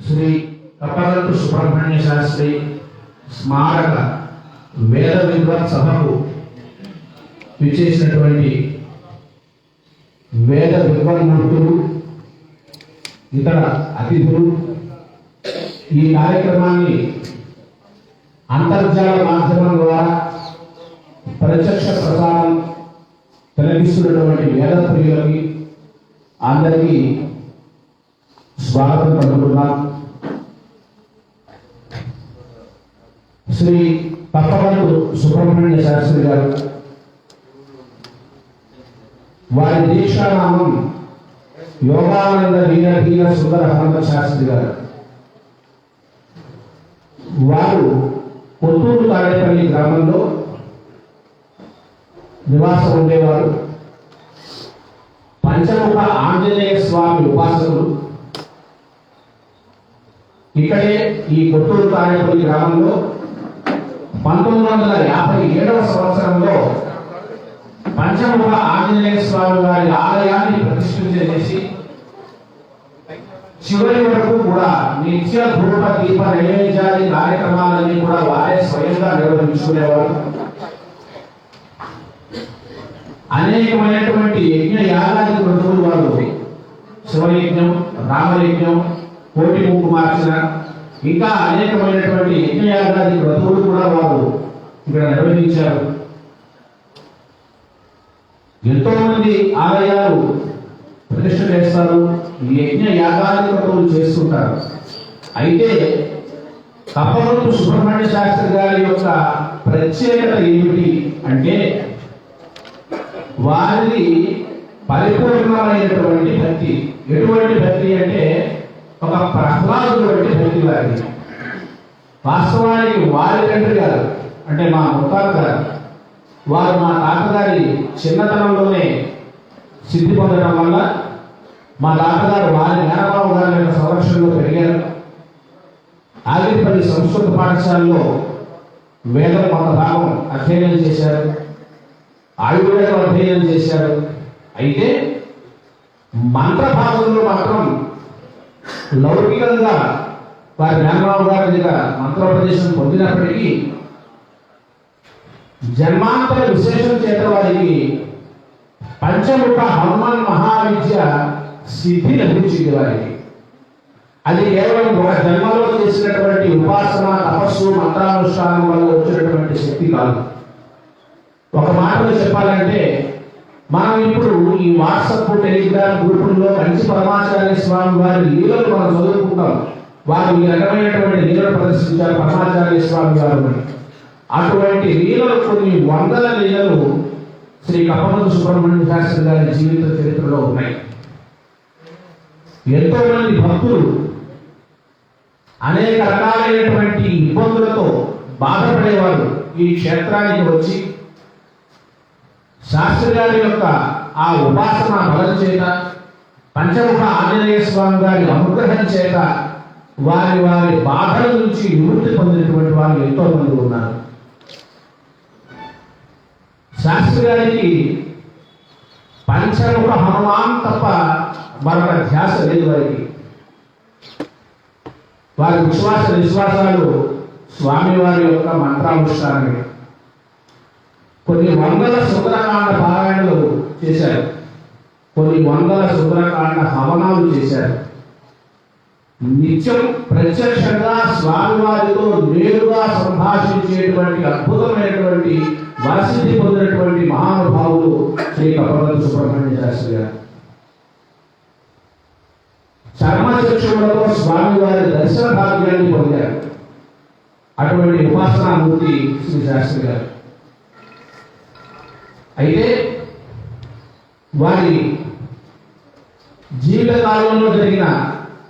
శ్రీ కప్పగంటు సుబ్రహ్మణ్య శాస్త్రి స్మారక వేద విద్వత్ సభకు విచ్చేసినటువంటి వేద విద్వాన్మూర్తులు, ఇతర అతిథులు, ఈ కార్యక్రమాన్ని అంతర్జాల మాధ్యమం ద్వారా ప్రత్యక్ష ప్రసారం తిలకిస్తున్నటువంటి వేద ప్రియులకి అందరికీ స్వాగతం పలుకుతున్నాం. శ్రీ కప్పగంటు సుబ్రహ్మణ్య శాస్త్రి గారు, వారి దీక్షానామం యోగానంద వీరహీన సుందర హనుమ శాస్త్రి గారు. వారు కొత్తూరు తాడేపల్లి గ్రామంలో నివాసం ఉండేవారు. పంచముఖ ఆంజనేయ స్వామి ఉపాసకులు. ఇక్కడే ఈ కొత్తూరు తాడేపల్లి గ్రామంలో 1957వ సంవత్సరంలో పంచముఖ ఆంజనేయ స్వామి వారి ఆలయాన్ని ప్రతిష్ఠించేసి చివరి వరకు కూడా నిత్య ధూప దీప నైవేద్యాది కార్యక్రమాలన్నీ కూడా వారే స్వయంగా నిర్వహించుకునేవారు. అనేకమైనటువంటి యజ్ఞ యాగాది క్రతువులు వారు శివయజ్ఞం, రామయజ్ఞం, కోటి కుంకుమార్చన, ఇంకా అనేకమైనటువంటి యజ్ఞ యాగాది క్రతువులు కూడా వారు ఇక్కడ నిర్వహించారు. ఎంతో మంది ఆలయాలు ప్రతిష్ఠ చేస్తారు, యజ్ఞ యాగాది క్రతువులు చేస్తుంటారు. అయితే కప్పగంటు సుబ్రహ్మణ్య శాస్త్రి గారి యొక్క ప్రత్యేకత ఏమిటి అంటే, వారిది పరిపూర్ణమైనటువంటి భక్తి. ఎటువంటి భక్తి అంటే ఒక ప్రహ్లాదుడు వంటి భక్తి వారిది. వాస్తవానికి వారి తండ్రి గారు అంటే మా ముత్తాత గారు, వారు మా తాతగారి చిన్నతనంలోనే సిద్ధి పొందడం వల్ల మా తాతగారు వారి మేనబాబు గారి యొక్క సంరక్షణలో పెరిగారు. ఆగిరిపల్లి సంస్కృత పాఠశాలలో వేదం కొంత భాగం అధ్యయనం చేశారు, ఆయుర్వేదం అధ్యయనం చేశారు. అయితే మంత్ర భాగంలో మాత్రం లౌకికంగా వారి మేనబాబు గారి దగ్గర మంత్రోపదేశం పొందినప్పటికీ జన్మాంతర విశేషం చేత వారికి పంచముఖ హనుమాన్ మహావిద్య సిద్ధి లభించింది వారికి. అది కేవలం ఒక జన్మలో చేసినటువంటి ఉపాసన, తపస్సు, మంత్రానుష్ఠానం వల్ల వచ్చినటువంటి శక్తి కాదు. ఒక మాటలో చెప్పాలంటే, మనం ఇప్పుడు ఈ వాట్సాప్, టెలిగ్రామ్ గ్రూపుల్లో మంచి పరమాచార్య స్వామి వారి లీలలు మనం చదువుకుంటాం. వారు ఈ రకమైనటువంటి లీలలు ప్రదర్శించారు పరమాచార్య స్వామి వారు. అటువంటి లీలలు, కొన్ని వందల లీలలు శ్రీ కప్పగంటు సుబ్రహ్మణ్య శాస్త్రి గారి జీవిత చరిత్రలో ఉన్నాయి. ఎంతో మంది భక్తులు అనేక రకాలైనటువంటి ఇబ్బందులతో బాధపడేవారు ఈ క్షేత్రానికి వచ్చి శాస్త్రి గారి యొక్క ఆ ఉపాసన బలం చేత, పంచముఖ ఆంజనేయ స్వామి గారి అనుగ్రహం చేత వారి వారి బాధల నుంచి విముక్తి పొందినటువంటి వారు ఎంతో మంది ఉన్నారు. శాస్త్రి గారికి పంచముఖ హనుమాన్ తప్ప మరొక ధ్యాస లేదు వారికి. వారి విశ్వాసాలు స్వామివారి యొక్క మంత్రానుష్ఠానమే. కొన్ని వందల సుందరకాండ పారాయణలు చేశారు, కొన్ని వందల సుందరకాండ హవనాలు చేశారు. నిత్యం ప్రత్యక్షంగా స్వామివారితో నేరుగా సంభాషించేటువంటి అద్భుతమైనటువంటి వరసిద్ధి పొందినటువంటి మహానుభావులు శ్రీ కప్పగంటు సుబ్రహ్మణ్య శాస్త్రి గారు. చర్మచక్షువులతో స్వామివారి దర్శన భాగ్యాన్ని పొందారు. అటువంటి ఉపాసనామూర్తి శ్రీ శాస్త్రి గారు. అయితే వారి జీవిత కాలంలో జరిగిన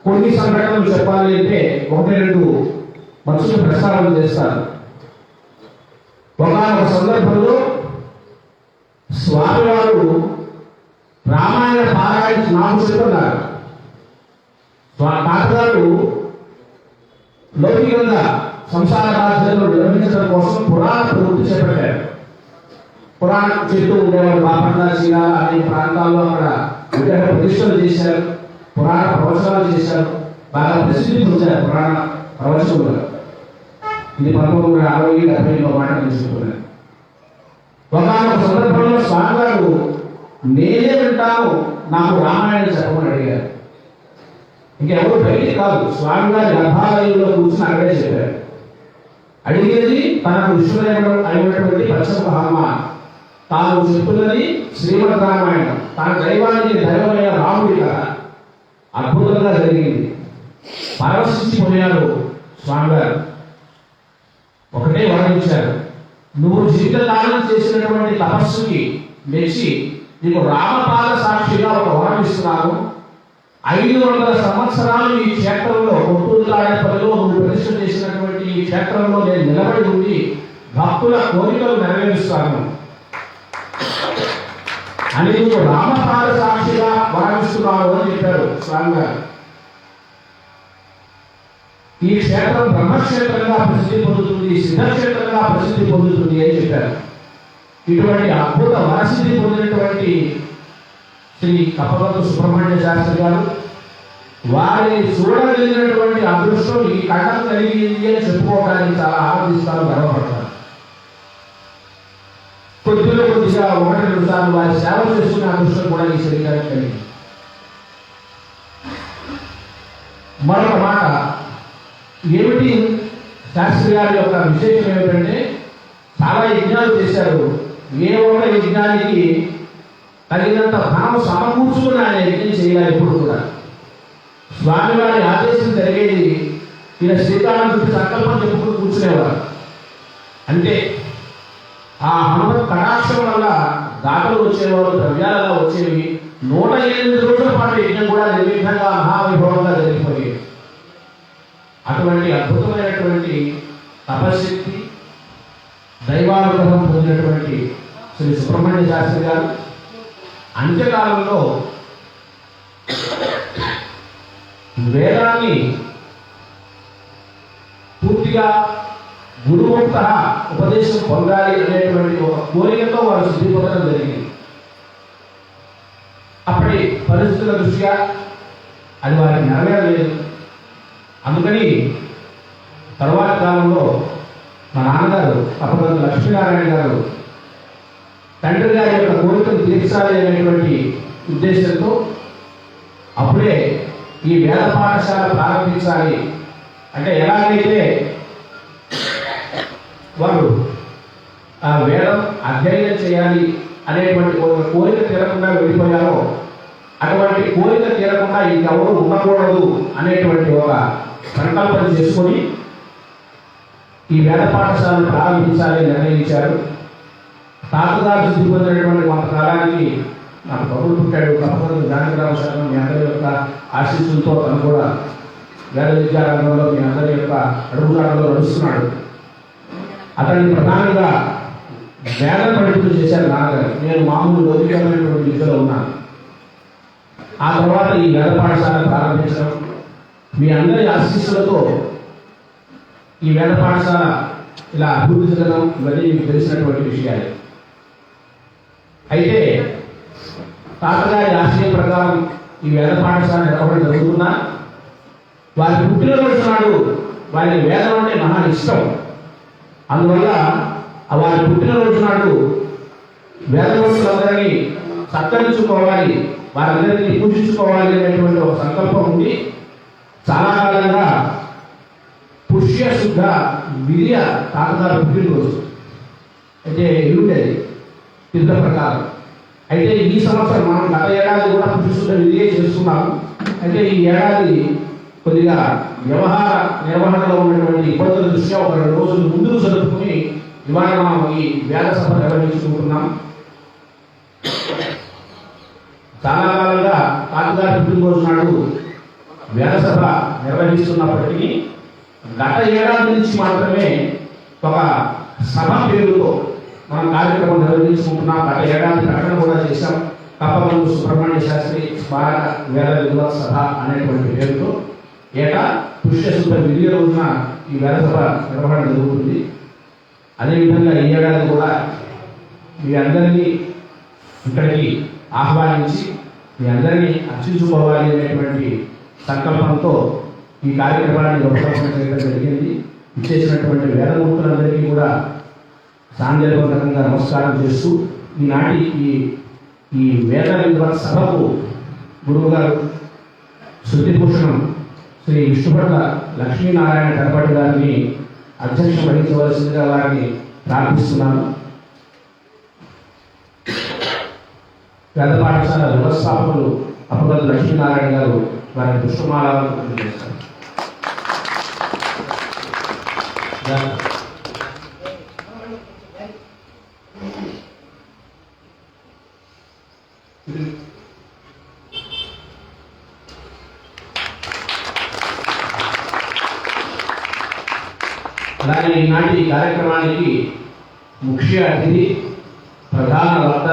కొన్ని సంఘటనలు చెప్పాలి అంటే 1-2 మనుషులు ప్రస్తావన చేస్తారు. ఒకనొక సందర్భంలో స్వామివారు రామాయణ పారాయణ నామస్తున్నారు. తాతగారు లౌకికంగా సంసార బాధ్యతలు నిర్వహించడం కోసం పురాణ ప్రవృత్తి చేపట్టారు. పురాణం చెప్తూ ఉండేవారు. బాపట్ల, చీరాల అనే ప్రాంతాల్లో అక్కడ విగ్రహ ప్రతిష్టలు చేశారు, పురాణ ప్రవచనాలు చేశారు, బాగా ప్రసిద్ధి పొందారు పురాణ ప్రవచకులుగా. ఇది 1960-70లో మాట తెలుసుకున్నారు. ఒకనొక సందర్భంలో స్వామివారు నేనే వింటాను, నాకు రామాయణం చెప్పమని అడిగారు. ఇంకెవరు బయటికి కాదు, స్వామివారి గర్భాలయంలో కూర్చుని అక్కడే చెప్పారు. అడిగేది తనకు విశ్వదేవుడు అయినటువంటి పశ్చిమ తాను చెప్పున్నది శ్రీమద్ రామాయణం, తన దైవానికి దైవమైన రాముడి కథ. అద్భుతంగా జరిగింది. పరవశించిపోయారు స్వామివారు. ఒకటే వర్ణించారు, నువ్వు జీవితకాలం చేసినటువంటి తపస్సుకి మెచ్చి నీకు రామపాద సాక్షిగా ఒక వరం ఇస్తున్నాను. 500 సంవత్సరాలు ఈ క్షేత్రంలో కొట్టూరులాడపల్లిలో నువ్వు ప్రతిష్ఠ చేసినటువంటి ఈ క్షేత్రంలో నేను నిలబడి ఉండి భక్తుల కోరికలు నెరవేరుస్తాను అని నువ్వు రామపాద సాక్షిగా వరమిస్తున్నావు అని చెప్పారు స్వామివారు. ఈ క్షేత్రం బ్రహ్మక్షేత్రంగా ప్రసిద్ధి పొందుతుంది, సిద్ధక్షేత్రంగా ప్రసిద్ధి పొందుతుంది అని చెప్పారు. ఇటువంటి అద్భుత వరసిద్ధి పొందినటువంటి శ్రీ కప్పగంతు సుబ్రహ్మణ్య శాస్త్రి గారు వారిని చూడగలిగినటువంటి అదృష్టం ఈ కళ్ళకు కలిగింది అని చెప్పుకోవడానికి చాలా ఆనందిస్తారు, గర్వపడతారు. కొద్దిగా 1-2 సార్లు వారి సేవ చేసుకునే అదృష్టం కూడా ఈ శరీరానికి కలిగింది. మరొక మాట ఏమిటి శాస్త్రి గారి యొక్క విశేషం ఏమిటంటే చాలా యజ్ఞాలు చేశారు. ఏ ఒక్క యజ్ఞానికి తగినంత ధనం సమకూర్చుకుని ఆయన యజ్ఞం చేయాలి. ఎప్పుడు కూడా స్వామివారి ఆదేశం జరిగేది ఈయన శ్రీకారం చుట్టూ సంకల్పం చెప్పుకుని కూర్చునేవారు. అంటే ఆ హనుమత్ కటాక్షం వల్ల దాతలు వచ్చేవారు, ద్రవ్యాలలో వచ్చేవి. 108 రోజుల పాటు యజ్ఞం కూడా నిర్విఘ్నంగా మహావైభవంగా జరిగిపోయేది. అటువంటి అద్భుతమైనటువంటి తపశక్తి, దైవానుగ్రహం పొందినటువంటి శ్రీ సుబ్రహ్మణ్య శాస్త్రి గారు అంత్యకాలంలో వేదాన్ని పూర్తిగా గురుముక్త ఉపదేశం పొందాలి అనేటువంటి ఒక కోరికతో వారు సిద్ధి పొందడం జరిగింది. అప్పటి పరిస్థితుల దృష్ట్యా అది వారికి నెరవేరలేదు. అందుకని తరువాత కాలంలో మా నాన్నగారు కప్పగంతు లక్ష్మీనారాయణ గారు తండ్రి గారి యొక్క కోరికను తీర్చాలి అనేటువంటి ఉద్దేశంతో అప్పుడే ఈ వేద పాఠశాల ప్రారంభించాలి. అంటే ఎలాగైతే వారు ఆ వేదం అధ్యయనం చేయాలి అనేటువంటి కోరిక తీరకుండా వెళ్ళిపోయారో అటువంటి కోరిక తీరకుండా ఇంకెవరు ఉండకూడదు అనేటువంటి ఒక సంకల్పం చేసుకొని ఈ వేద పాఠశాలను ప్రారంభించాలని నిర్ణయించారు. తాతగారు సిద్ధి పొందినటువంటి కొంతకాలానికి నాకు కబురు పుట్టాడు. కప్పగంతు జానకిరావు శాస్త్రి మీ అందరి యొక్క ఆశీస్సులతో తను కూడా వేద విద్యారంగంలో మీ అందరి యొక్క అడుగుజాడలో నడుస్తున్నాడు. అతన్ని ప్రధానంగా వేద పండితులు చేశారు నాన్నగారు. నేను మామూలు లౌకికమైనటువంటి విద్యలో ఉన్నాను. ఆ తర్వాత ఈ వేద పాఠశాల ప్రారంభించడం, మీ అందరి ఆశీస్సులతో ఈ వేద పాఠశాల ఇలా అభివృద్ధి చెందడం ఇవన్నీ మీకు తెలిసినటువంటి విషయాలు. అయితే తాతగారి ఆశయం ప్రకారం ఈ వేద పాఠశాల నడవడం జరుగుతున్నా వారి పుట్టినరోజు నాడు వారికి వేదం అంటే మహా ఇష్టం. అందువల్ల వారి పుట్టినరోజు నాడు వేదవంతులందరినీ సత్కరించుకోవాలి, వారందరినీ పూజించుకోవాలి అనేటువంటి ఒక సంకల్పం ఉంది. చాలా కాలంగా పుష్య శుద్ధ విద్య తాతగారు పుట్టినరోజు అయితే ఎల్లుండేది సిద్ధ ప్రకారం. అయితే ఈ సంవత్సరం మనం గత ఏడాది కూడా పుష్యశుద్ధ విధియే చేస్తున్నాము. అయితే ఈ ఏడాది కొద్దిగా వ్యవహార నిర్వహణలో ఉన్నటువంటి ఇబ్బందుల దృష్ట్యా ఒక 2 రోజులు ముందుకు జరుపుకుని ఇవాళ మనం ఈ వేద సభ నిర్వహించుకుంటున్నాం. చాలా కాలంగా తాతగారి పుట్టినరోజు నాడు వేద సభ నిర్వహిస్తున్నప్పటికీ గత ఏడాది నుంచి మాత్రమే ఒక సభ పేరుతో మనం కార్యక్రమం నిర్వహించుకుంటున్నాం. గత ఏడాది ప్రకటన కూడా చేశాం. కప్పగంతు సుబ్రహ్మణ్య శాస్త్రి స్మారక వేద విద్వత్ సభ అనేటువంటి పేరుతో ఏటా పుష్యశుద్ధ విద్య రోజున ఈ వేద సభ నిర్వహణ జరుగుతుంది. అదేవిధంగా ఈ ఏడాది కూడా మీ అందరినీ ఇక్కడికి ఆహ్వానించి మీ అందరినీ అర్చించుకోవాలి అనేటువంటి సంకల్పంతో ఈ కార్యక్రమాన్ని రూపకల్పన చేయడం జరిగింది. ఇచ్చేసినటువంటి వేదమూర్తులందరికీ కూడా సాందర్భంగా నమస్కారం చేస్తూ ఈనాటి ఈ వేద విద్వత్ సభకు గురువు గారు శృతిభూషణం శ్రీ విష్ణుపట్ల లక్ష్మీనారాయణ గణపతి గారిని అధ్యక్షత వహించవలసిందిగా వారిని ప్రార్థిస్తున్నాను. వేద పాఠశాల వ్యవస్థాపకులు అప్పగల లక్ష్మీనారాయణ గారు వారి పుష్పమాలను చేస్తారు. అలాగే ఈనాటి కార్యక్రమానికి ముఖ్య అతిథి ప్రధాన వక్త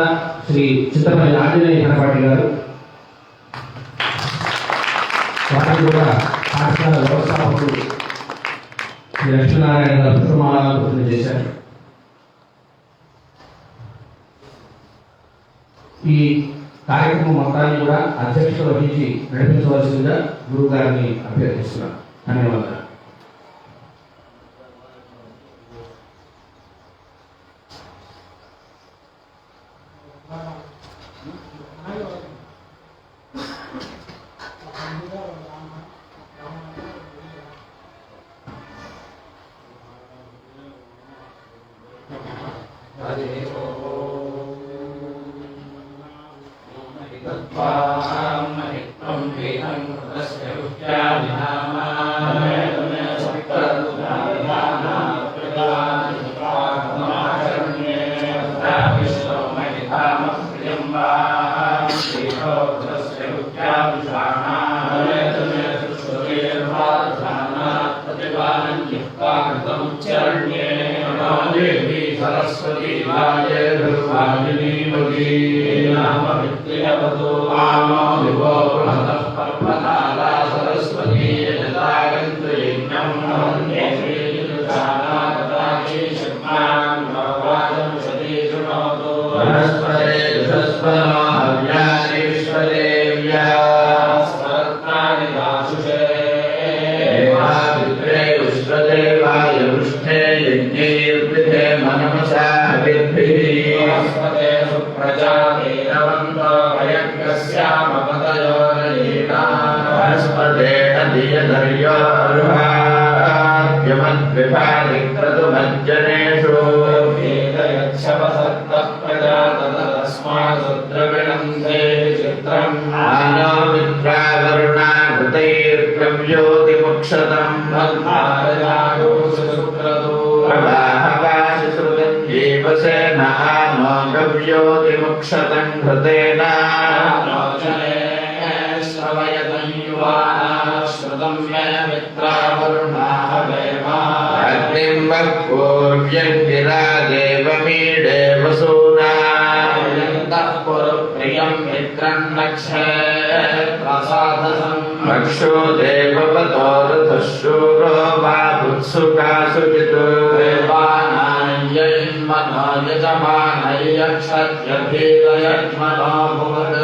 శ్రీ చిత్తపల్లి ఆంజనేయ గణపతి గారు. వాటిని కూడా పాఠశాల వ్యవస్థాపకులు శ్రీ లక్ష్మీనారాయణ గారు పుష్పమాలను పూర్తి చేశారు. ఈ కార్యక్రమం మొత్తాన్ని కూడా అధ్యక్షత వహించి నడిపించవలసిందిగా గురువు గారిని అభ్యర్థిస్తున్నాను. ధన్యవాదాలు. सरस्वती वाजे दुर्वादिनी मगी नाम विद्यावतो आनो विभो प्रहतः पर्वताला सरस्वती यजतागन्तु यज्ञं वन्दे श्रीयुताना तदाकी शर्मान् भगवान् सती शृणोतु वनस्पते दुषस्वनो हव्यानि विश्वदेव्या स्वरत्नानि दाशुषे देवा विद्रे विश्वदेवाय पृष्ठे यज्ञे मनमसा विद्भिः सुप्रजातेरवन्तो वयज्ञस्यामपतयो नयेना वनस्पतेन धियधर्यो अर्वाद्यमद्विभादिक्रतुमज्जनेषु वेदयच्छवसत्तः प्रजाततस्माद्रुद्रविणन्ते चित्रम् आनो मित्रावरुणा घृतैर्गव्योतिमुक्षतम् मद्भारजागोषुक्रतो जीवसेन आनो गव्योतिमुक्षतं घृतेन श्रवयतं युवानः श्रुतं मे मित्रावरुणाः वेमा अग्निं वक्पूर्व्यं गिरा देवमीडे वसूना यन्तः पुरप्रियं मित्रं नक्षत्रसाधसं रक्षो देववतो रथः शूरो वा भुत्सुकासुचितो मनो यजमानयक्षत्यभीलयज्मनो भुवत्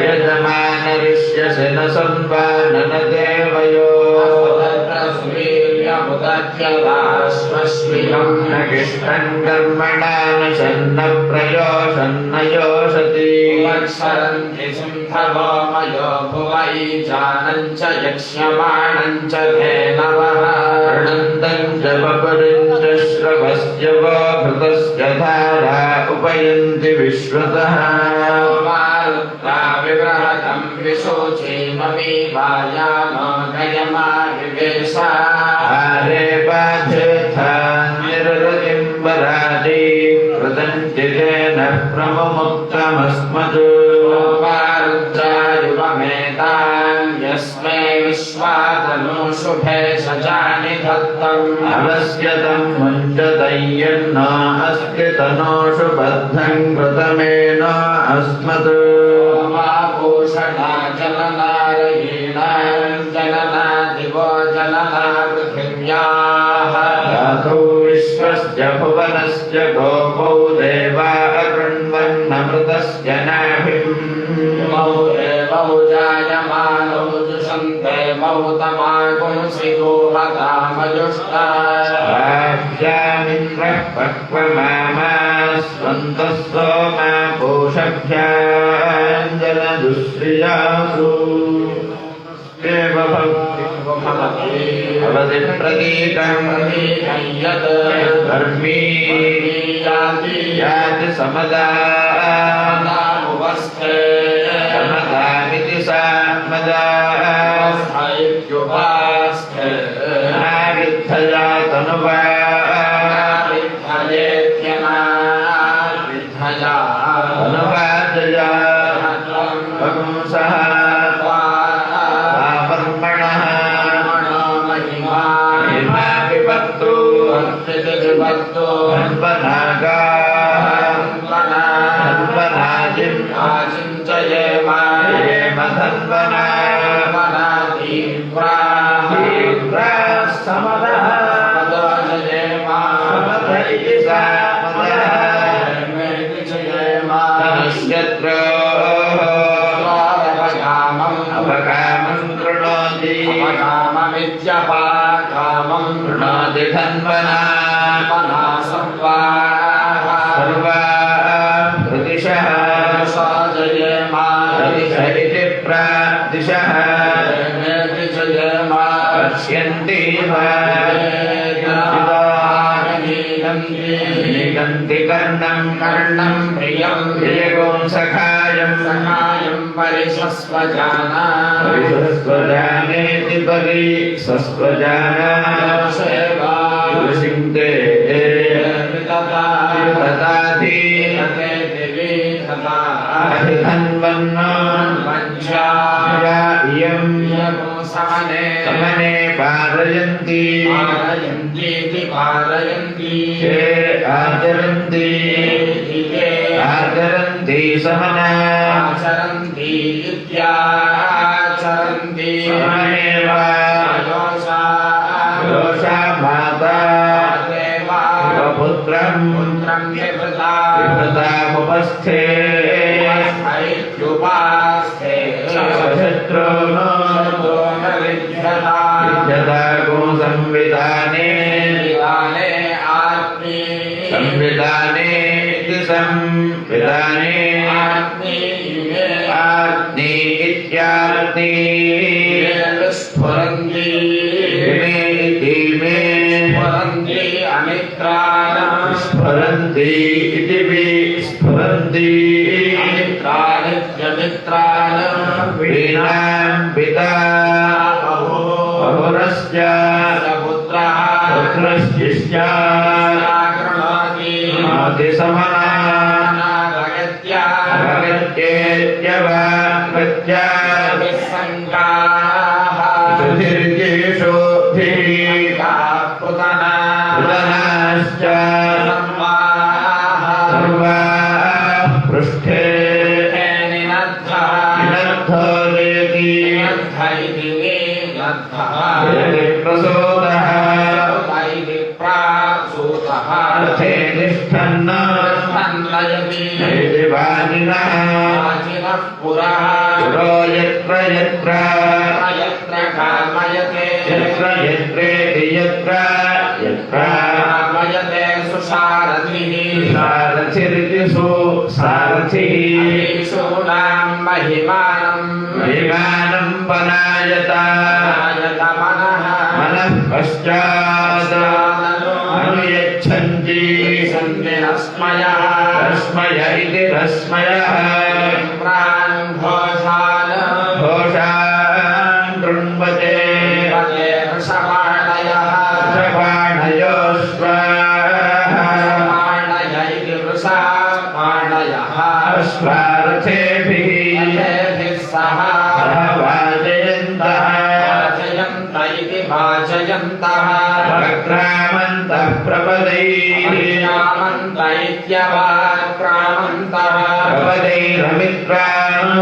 यजमानरिष्यसि न संवानन देवयो सुवीर्यमुदत्यदाश्वश्विरं न किष्टं कर्मणा न शन्न प्रयोषन्न योषति क्षरन्ति सिंहवो मयो भुवै जानं च यक्ष्यमाणं च धेनवः ऋणन्तं च बपुरिं च श्रवस्य वो भृतस्य धारा उपयन्ति विश्वतः विव्रहतं विशोचेममी वायानो गयमा विवेशा हरे बाध्यर्थान्यरतिं वरादि कृतन्ति तेन प्रमुक्तमस्मत् युवमेतान्यस्मै विश्वातनुषुभे सजानि धत्तम् अवस्यतं मुञ्चतय्यन्न अस्ति तनोषु बद्धं कृतमेन अस्मत् माभूषणा जननारयेण जनना दिवो जनना पृथिव्याः धातु विश्वस्य भुवनस्य गोपौ देवा अकृण्वन्नमृतस्य नाभिम् जायमानौ जुषन्त आभ्यामिन्द्रः पक्वमामास्वन्तः सोमा पूषभ्याञ्जनदुःश्रियासु भवति प्रतीकम् यत् धर्मी याति समदामिति सामदा विद्धया तनुवा तनुवाजया पुंसः ब्राह्मणः महिमा विभक्तो धन्वनागा धन्वनाजिम् हेम धन्वना समदः समद इति सामदः अपकामं कृणोति कृणोति धन्वना सर्वा प्रतिशः इति प्रादिशः पश्यन्ति निगन्ति कर्णं प्रियगुं सखायं परिसस्वजानेति परिसस्वजानासिंते तथाधि इयं समने पारयन्ति हे आचरन्ति समना सममेव योषा माता पुत्रं विभृतामुपस्थे विद्यता गो संविधाने संविधाने आत्नी इत्यार्ति स्फुरन्ति स्फुरन्ति इति विस्फुरन्ति वीणां पिता बहुरस्य पुत्रश्चिष्याति समना पुतनाश्च सर्वा पृष्ठे प्रसूतः अर्थे तिष्ठन् वाजिनः पुरो यत्र यत्रेति यत्र सारथिरिति सुसारथिः महिमानं वनायत मनः पश्चात् अनुयच्छन्ति रश्मय इति रश्मयः घोषान् कृण्वते अश्वार्थेभिः सह वाजयन्तः वक्रामन्तः प्रपदैर्मित्रान्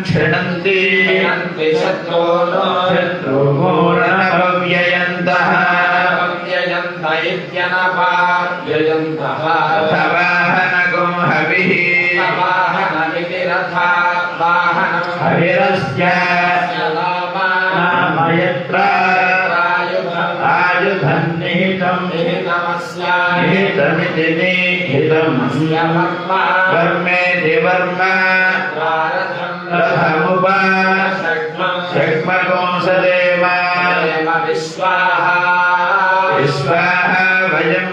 क्षिणन्ति शत्रुघोरणव्ययन्तः सवाहनगुं हविः तस्य नाम यत्र आयुधं निहितं निहितमिति निहितं वर्मेति वर्म रथमुप षट्मकोंसदेव विश्वाः वयं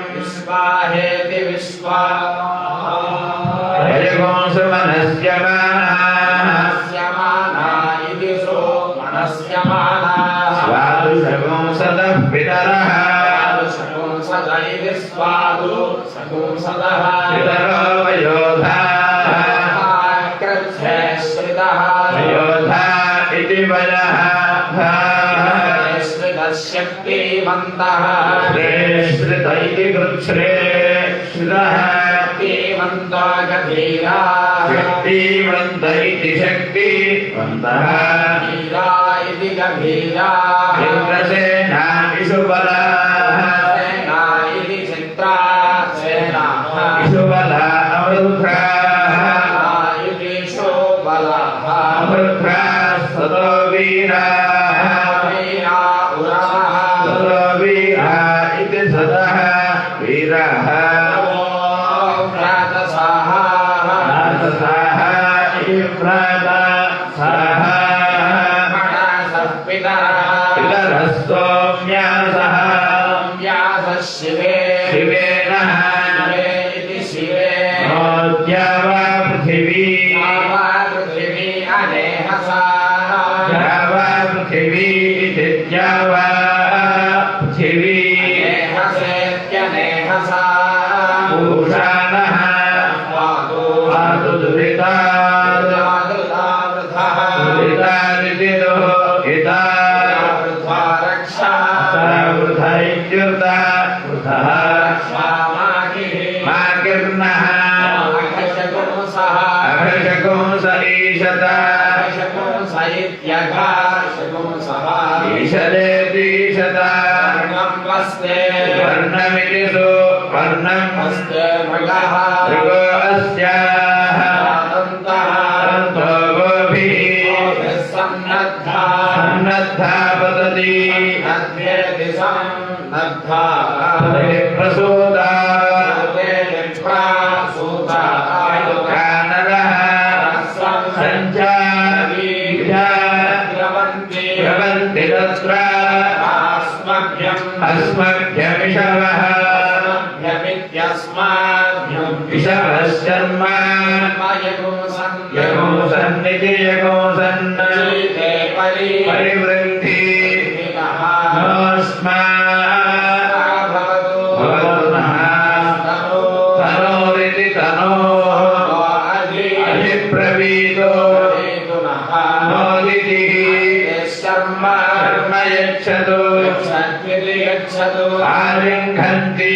स्वादुषगुंसदः पितरः पितरो वयोधा इति वयः शक्तिमन्तः श्रेष्ठित इति कृच्छ्रेष्ठितः शक्तिमन्तो गभीराः शक्तिवन्त इति शक्तिवन्तः गभीरा इति गभीराः इन्द्रसेना इषुबलाः सेना इति चित्रा सेनाः इषुबला अवरुद्धाः इति शोबलाः अवरुद्धाः सतो वीराः वीरा उरवः सतो वीरा इति सदः वीराः प्रातसाः प्रातसाः इति प्रातसाः पितरः सोम्यासः शिवे शिवेन इति शिवे द्यावा पृथिवी पृथिवी अनेहसा द्यावा पृथिवी इति द्यावा पृथिवी अनेहसेत्यनेहसा पूषाणः पातु दुरितात् दुरितादिति दुहिता रक्षा वृथा इत्युक्ता वृथः माकिर्नः अघशकुंस ईशत ईशदेतीशत वर्णमिति सुवर्णं मृगो अस्याः तन्तो गोभिः सन्नद्धा पतति प्रसूता कानरः सञ्चारयन्ति तत्र अस्मभ्यमिषवः इषवः शर्म यगुंसन्निति यगुंसन् परिवृन्ति तनोरिति तनोः अधिप्रवीतो नोदितिः शर्म यच्छतु आलिङ्घन्ति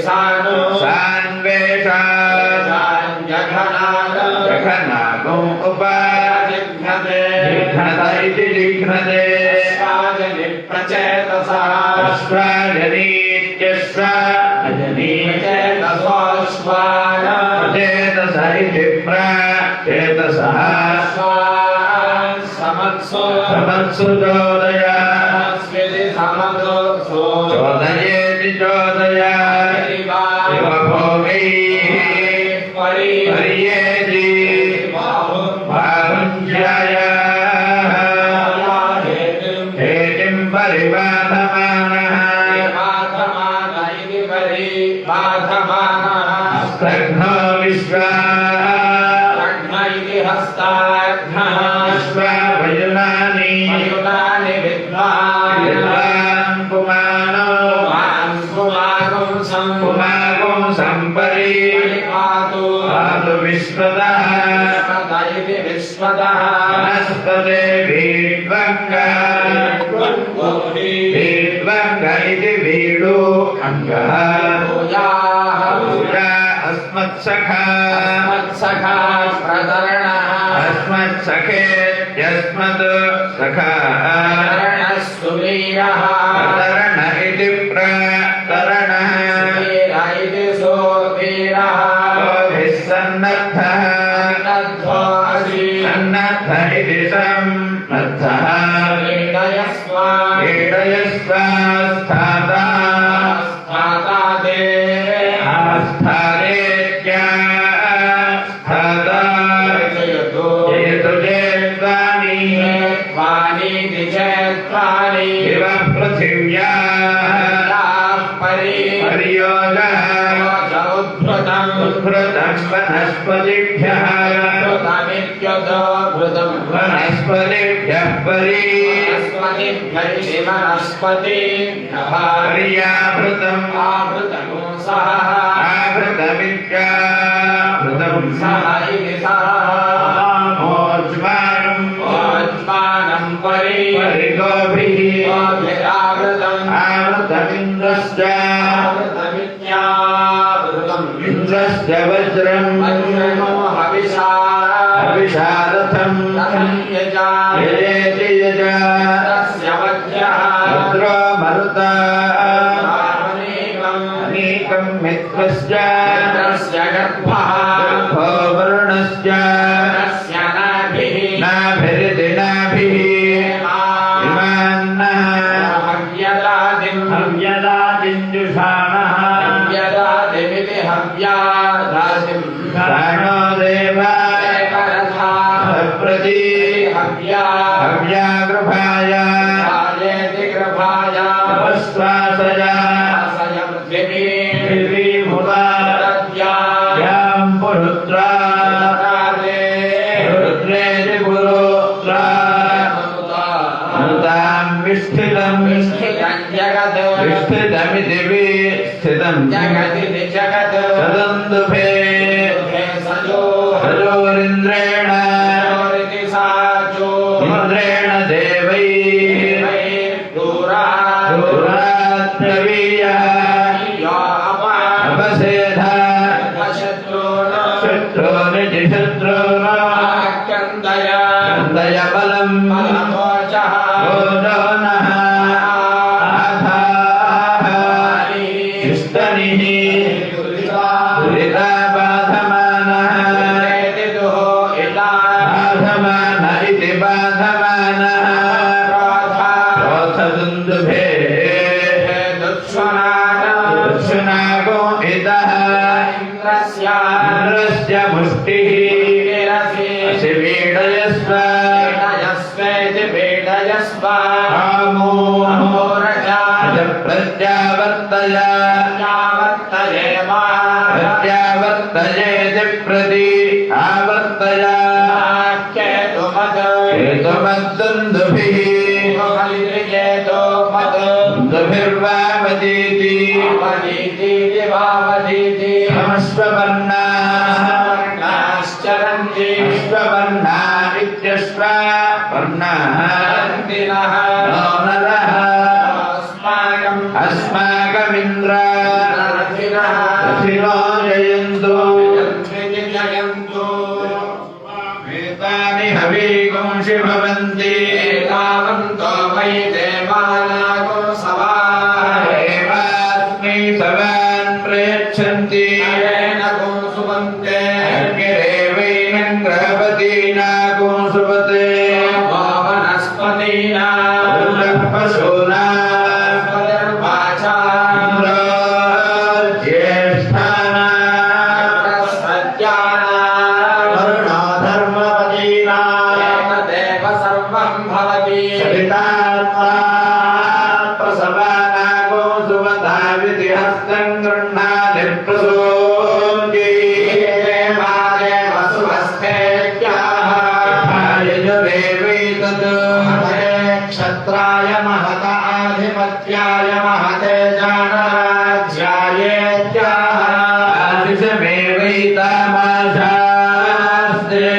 सान्वेषा जघनागम् उपजिघ्नत इति जिघ्नते प्रचेतस इति प्रचेतसः समत्सुचोदय चोदयेति चोदय इव भोगैः पर्येति बाहुञ्जाय हेतिं परिबाधमानः स्तघ्नो विश्वावयुनानि विद्वान् पुमागुं सम्परि पातु विश्वतः वनस्पते भीड्वङ्ग इति भीडु अङ्गः पूजा अस्मत्सखा अस्मत्सखेत्यस्मत् सखा प्रतरण इति प्रतरणः सन्नद्धः सन्नद्ध इति अर्थः क्रीडयस्व क्रीडयस्व स्थाता स्थाता ते आस्थानेत्या स्थाता जयतु जयतु चेत्वानि वाणी दिचेत्वानि इव पृथिव्याः पर्योगः उद्धृतं वनस्पतिभ्यः वनस्पतिभ्यः पर्यावृतम् आवृतमित्यावृतं मोज्मानं परिगोभिः आवृतमिन्द्रस्य इन्द्रस्य वज्रम् अभिषारथम् यजेति यजा भद्रो मरुता अनेकं मित्रस्य गर्भो वरुणस्य नाभिरिति नाभिः इमान्नः हव्यदादिञ्जुषाणः प्राणो देवा प्रति हव्यागृभाय उपस्वासया पृथिवीमुदा यां पुरुत्रा रुद्रेति पुरुत्रा अनुतां विष्ठितमिति विस्थितं तदन्दुभे रजोरिन्द्रेण इन्द्रेण देवैः दूरात्मवीयः अपसेधा शत्रूनिति शत्रून् कन्दय बलम् ओजोनः आधाः इष्टनिः दुरिताबाधमानः बाधमान इति बाधमानः क्रोधदुन्दुभे दक्षुणागो इतः इन्द्रस्य मुष्टिः शिवीडयस्व कामो प्रत्यावर्तयेति प्रति आवर्तय केतुमद्दुन्दुभिः दुभिर्वावदीति अश्ववर्णा इत्यश्ववर्णाः नो नरः अस्माकमिन्द्र रथिनो जयन्तु एतानि हवीगुंषि भवन्ति देवास्मै सवान् प्रयच्छन्ति अग्निरेवैनं ग्रहपतीनागो सुपते पशूना क्षत्राय महताधिपत्याय महते जानराज्यायेत्यादिशमेवैतामाशास्त्रे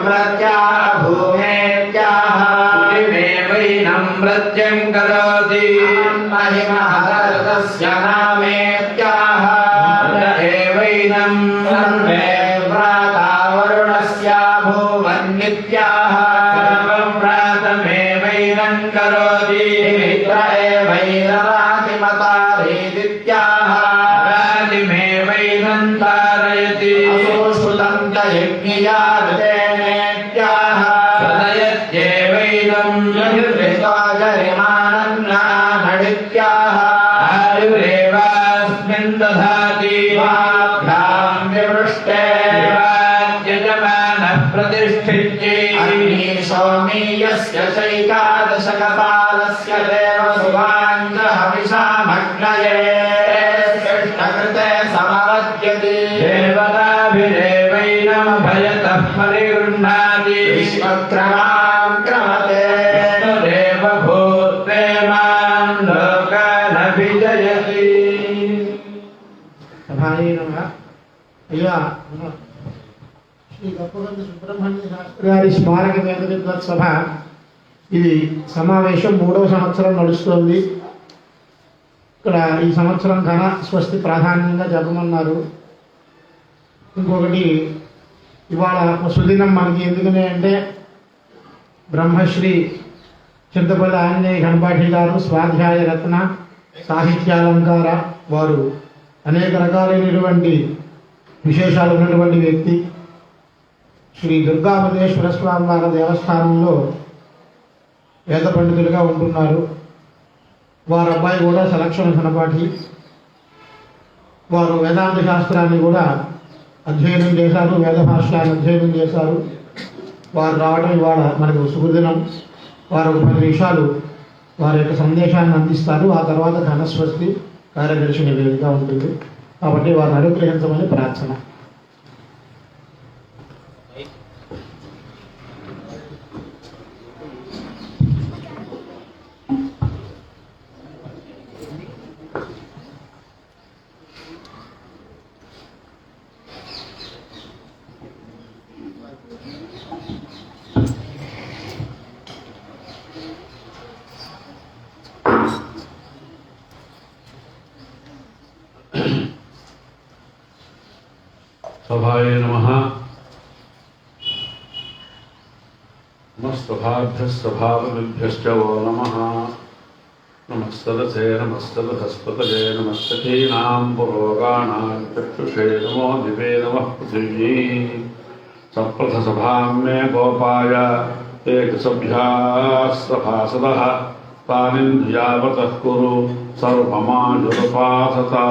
प्रत्या भूमेत्याः वादिमेवैनं प्रत्यङ्करोति महिमहरस्य नामेत्याह एवैनं सर्वे व्राता वरुणस्य भुवन्नित्याह सर्वं प्रातमेवैनं करोति मित्र एवैररातिमतारेदित्याह वादिमेवैनं तारयति असुश्रुतं च यज्ञयार्तेनेत्याह सदयत्येवैनं निर्विताजरिमानन्नानडित्याह आयुरेवास्मिन् दधाति वाभ्यां विवृष्टे यजमानः प्रतिष्ठित्ये सोमीयस्य चैकादशकपालस्य देवसुवाञ्जहविषामग्नये कृष्णकृते समवद्यते देवताभिरेवैनमभयतः परिगृह्णाति विश्वक्रमां क्रमते देव भूत्रेमां लोकानभिजयति సభాయే నమః. అయ్యా శ్రీ గొప్పగంధ సుబ్రహ్మణ్య శాస్త్రి గారి స్మారక వేద విద్వత్ సభ ఇది సమావేశం 3వ సంవత్సరం నడుస్తోంది. ఇక్కడ ఈ సంవత్సరం ఘన స్వస్తి ప్రాధాన్యంగా జరపమన్నారు. ఇంకొకటి ఇవాళ సుదినం మనకి ఎందుకని అంటే బ్రహ్మశ్రీ చింతపల్లి ఆంజనేయ గణపాఠి గారు స్వాధ్యాయ రత్న సాహిత్యాలంకార వారు అనేక రకాలైనటువంటి విశేషాలు ఉన్నటువంటి వ్యక్తి. శ్రీ దుర్గామల్లేశ్వర స్వామి వారి దేవస్థానంలో వేద పండితులుగా ఉంటున్నారు. వారి అబ్బాయి కూడా సలక్షణ ఘనపాఠి. వారు వేదాంత శాస్త్రాన్ని కూడా అధ్యయనం చేశారు, వేద భాష్యాన్ని అధ్యయనం చేశారు. వారు రావడం ఇవాళ మనకు శుభదినం. వారు ఒక 10 నిమిషాలు వారి యొక్క సందేశాన్ని అందిస్తారు. ఆ తర్వాత ఘనస్వస్తి కార్యదర్శి నివేదిక ఉంటుంది. కాబట్టి వారిని అనుగ్రహించమని ప్రార్థన. सभाय नमः। नमस्तभाभ्यस्तभावभ्यश्च वो नमः। नमस्तदसे नमस्तदहस्पतये नमस्तकीनां पुरोगाणां चक्षुषे नमो दिवे नमः पृथिवी सप्रथसभां मे गोपाय एकसभ्यास्तभासदः तानिन्द्रियावतः कुरु सर्वमायुरुपासता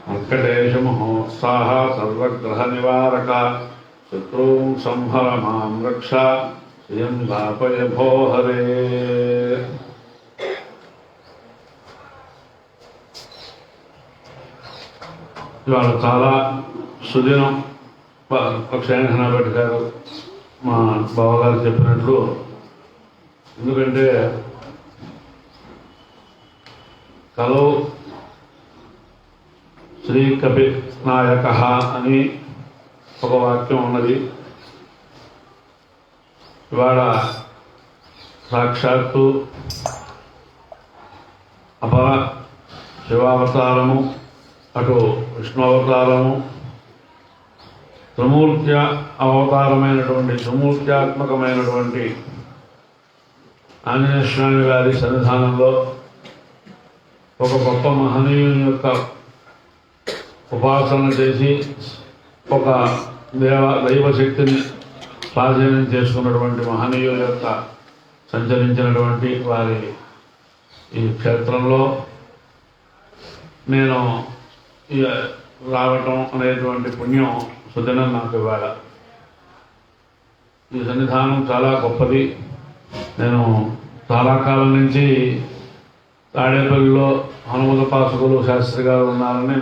वेङ्कटेशमहोत्साह सर्वग्रहनिवारक शत्रूं संहर मां रक्ष श्रियं दापय भो हरे। ఇవాళ చాలా సుదినం. పక్షాయన భట్ గారు మా బావగారు చెప్పినట్లు, ఎందుకంటే కలో శ్రీ కపి నాయక అని ఒక వాక్యం ఉన్నది. ఇవాళ సాక్షాత్తు అపర శివావతారము, అటు విష్ణు అవతారము, త్రిమూర్త్య అవతారమైనటువంటి త్రిమూర్త్యాత్మకమైనటువంటి ఆంజనేయ స్వామి గారి సన్నిధానంలో ఒక గొప్ప మహనీయుని యొక్క ఉపాసన చేసి ఒక దైవశక్తిని స్వాధీనం చేసుకున్నటువంటి మహనీయుల యొక్క సంచరించినటువంటి వారి ఈ క్షేత్రంలో నేను రావటం అనేటువంటి పుణ్యం సుదినం నాకు ఇవాళ. ఈ సన్నిధానం చాలా గొప్పది. నేను చాలా కాలం నుంచి తాడేపల్లిలో హనుమతోపాసకులు శాస్త్రి గారు ఉన్నారని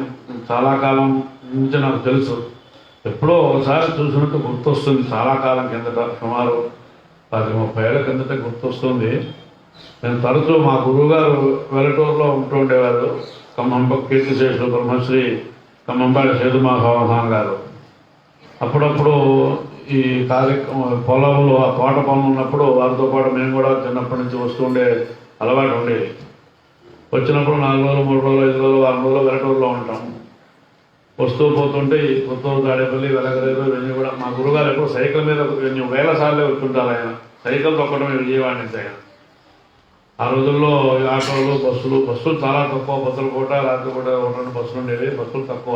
చాలా కాలం నుంచి నాకు తెలుసు. ఎప్పుడో ఒకసారి చూసినట్టు గుర్తొస్తుంది. చాలా కాలం కిందట, సుమారు 10-30 ఏళ్ల కిందట గుర్తొస్తుంది. నేను తరచూ మా గురువుగారు వెలటూరులో ఉంటూ ఉండేవారు. ఖమ్మంప కీర్తిశేషులు బ్రహ్మశ్రీ ఖమ్మంపాటి సేతుమాధవధాన్ గారు అప్పుడప్పుడు ఈ పొలంలో ఆ తోట పనులు ఉన్నప్పుడు వారితో పాటు మేము కూడా చిన్నప్పటి నుంచి వస్తుండే అలవాటు ఉండేది. వచ్చినప్పుడు 4 రోజులు 3 రోజులు 5 రోజులు 6 రోజులు వెలటూరులో ఉంటాం. వస్తూ పోతుంటే ఈ కొత్తూరు తాడేపల్లి వెలగరేరు ఇవన్నీ కూడా మా గురుగారు ఎప్పుడు సైకిల్ మీద కొన్ని వేల సార్లే వచ్చుంటారు. ఆయన సైకిల్ తొక్కడమే విజయవాడ నుంచి ఆయన. ఆ రోజుల్లో ఆటోలు బస్సులు చాలా తక్కువ. పొద్దులపూట రాత్రిపూట 1-2 బస్సులు ఉండేవి. బస్సులు తక్కువ.